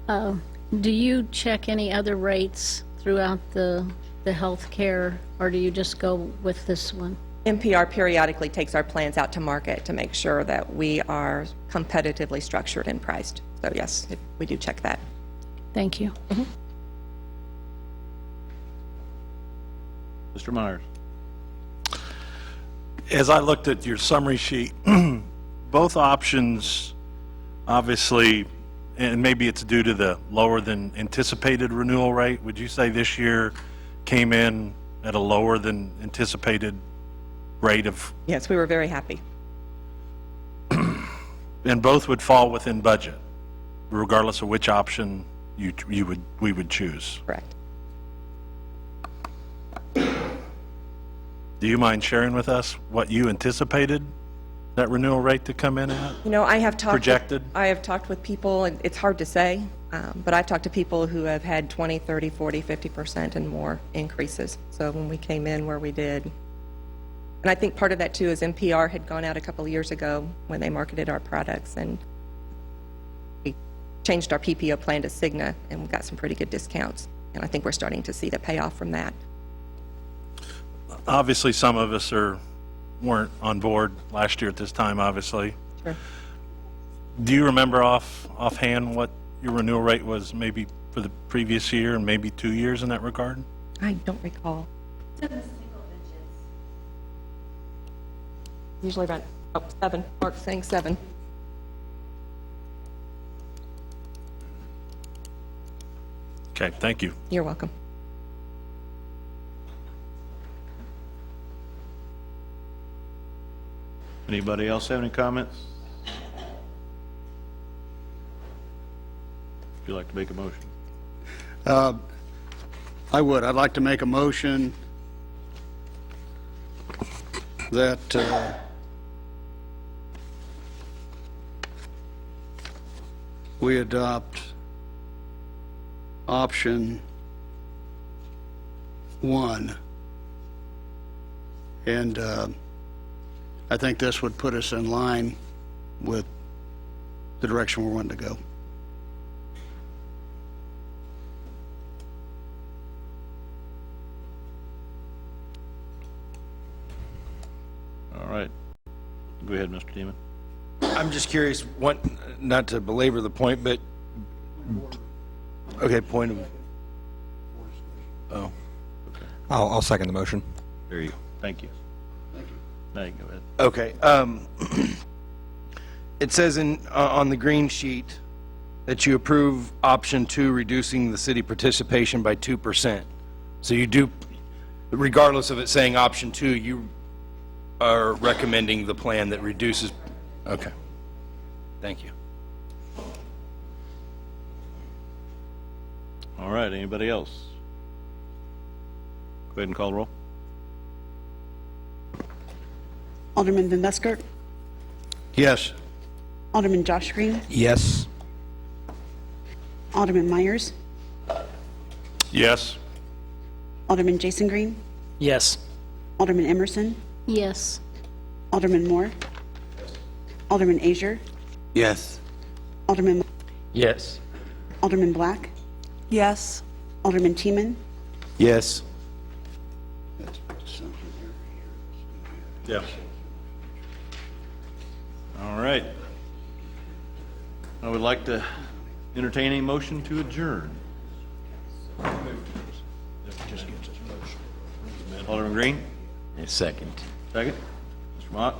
Do you check any other rates throughout the health care, or do you just go with this one? NPR periodically takes our plans out to market to make sure that we are competitively structured and priced. So yes, we do check that. Thank you. Mr. Myers? As I looked at your summary sheet, both options, obviously, and maybe it's due to the lower than anticipated renewal rate. Would you say this year came in at a lower than anticipated rate of? Yes, we were very happy. And both would fall within budget, regardless of which option we would choose. Correct. Do you mind sharing with us what you anticipated that renewal rate to come in at? You know, I have talked. Projected? I have talked with people, and it's hard to say, but I've talked to people who have had 20, 30, 40, 50% and more increases. So when we came in where we did, and I think part of that too is NPR had gone out a couple of years ago when they marketed our products, and we changed our PPO plan to Cigna, and we got some pretty good discounts. And I think we're starting to see the payoff from that. Obviously, some of us weren't on board last year at this time, obviously. Sure. Do you remember offhand what your renewal rate was maybe for the previous year and maybe 2 years in that regard? I don't recall. Usually around, 7. Mark's saying 7. Okay, thank you. You're welcome. Anybody else have any comments? Would you like to make a motion? I would. I'd like to make a motion that we adopt option 1. And I think this would put us in line with the direction we're wanting to go. All right. Go ahead, Mr. Teeman. I'm just curious, not to belabor the point, but, okay, point of, oh. I'll second the motion. There you go. Thank you. Now you go ahead. Okay. It says on the green sheet that you approve option 2, reducing the city participation by 2%. So you do, regardless of it saying option 2, you are recommending the plan that reduces, okay. Thank you. All right, anybody else? Go ahead and call the roll. Alderman Van Buskirk, Yes. Alderman Josh Green, Yes. Alderman Myers, Yes. Alderman Jason Green, Yes. Alderman Emerson, Yes. Alderman Moore, Alderman Azier, Yes. Alderman Yes. Alderman Black, Yes. Alderman Teeman, Yes. Yeah. All right. I would like to entertain a motion to adjourn. Alderman Green? Second. Second. Mr. Mott?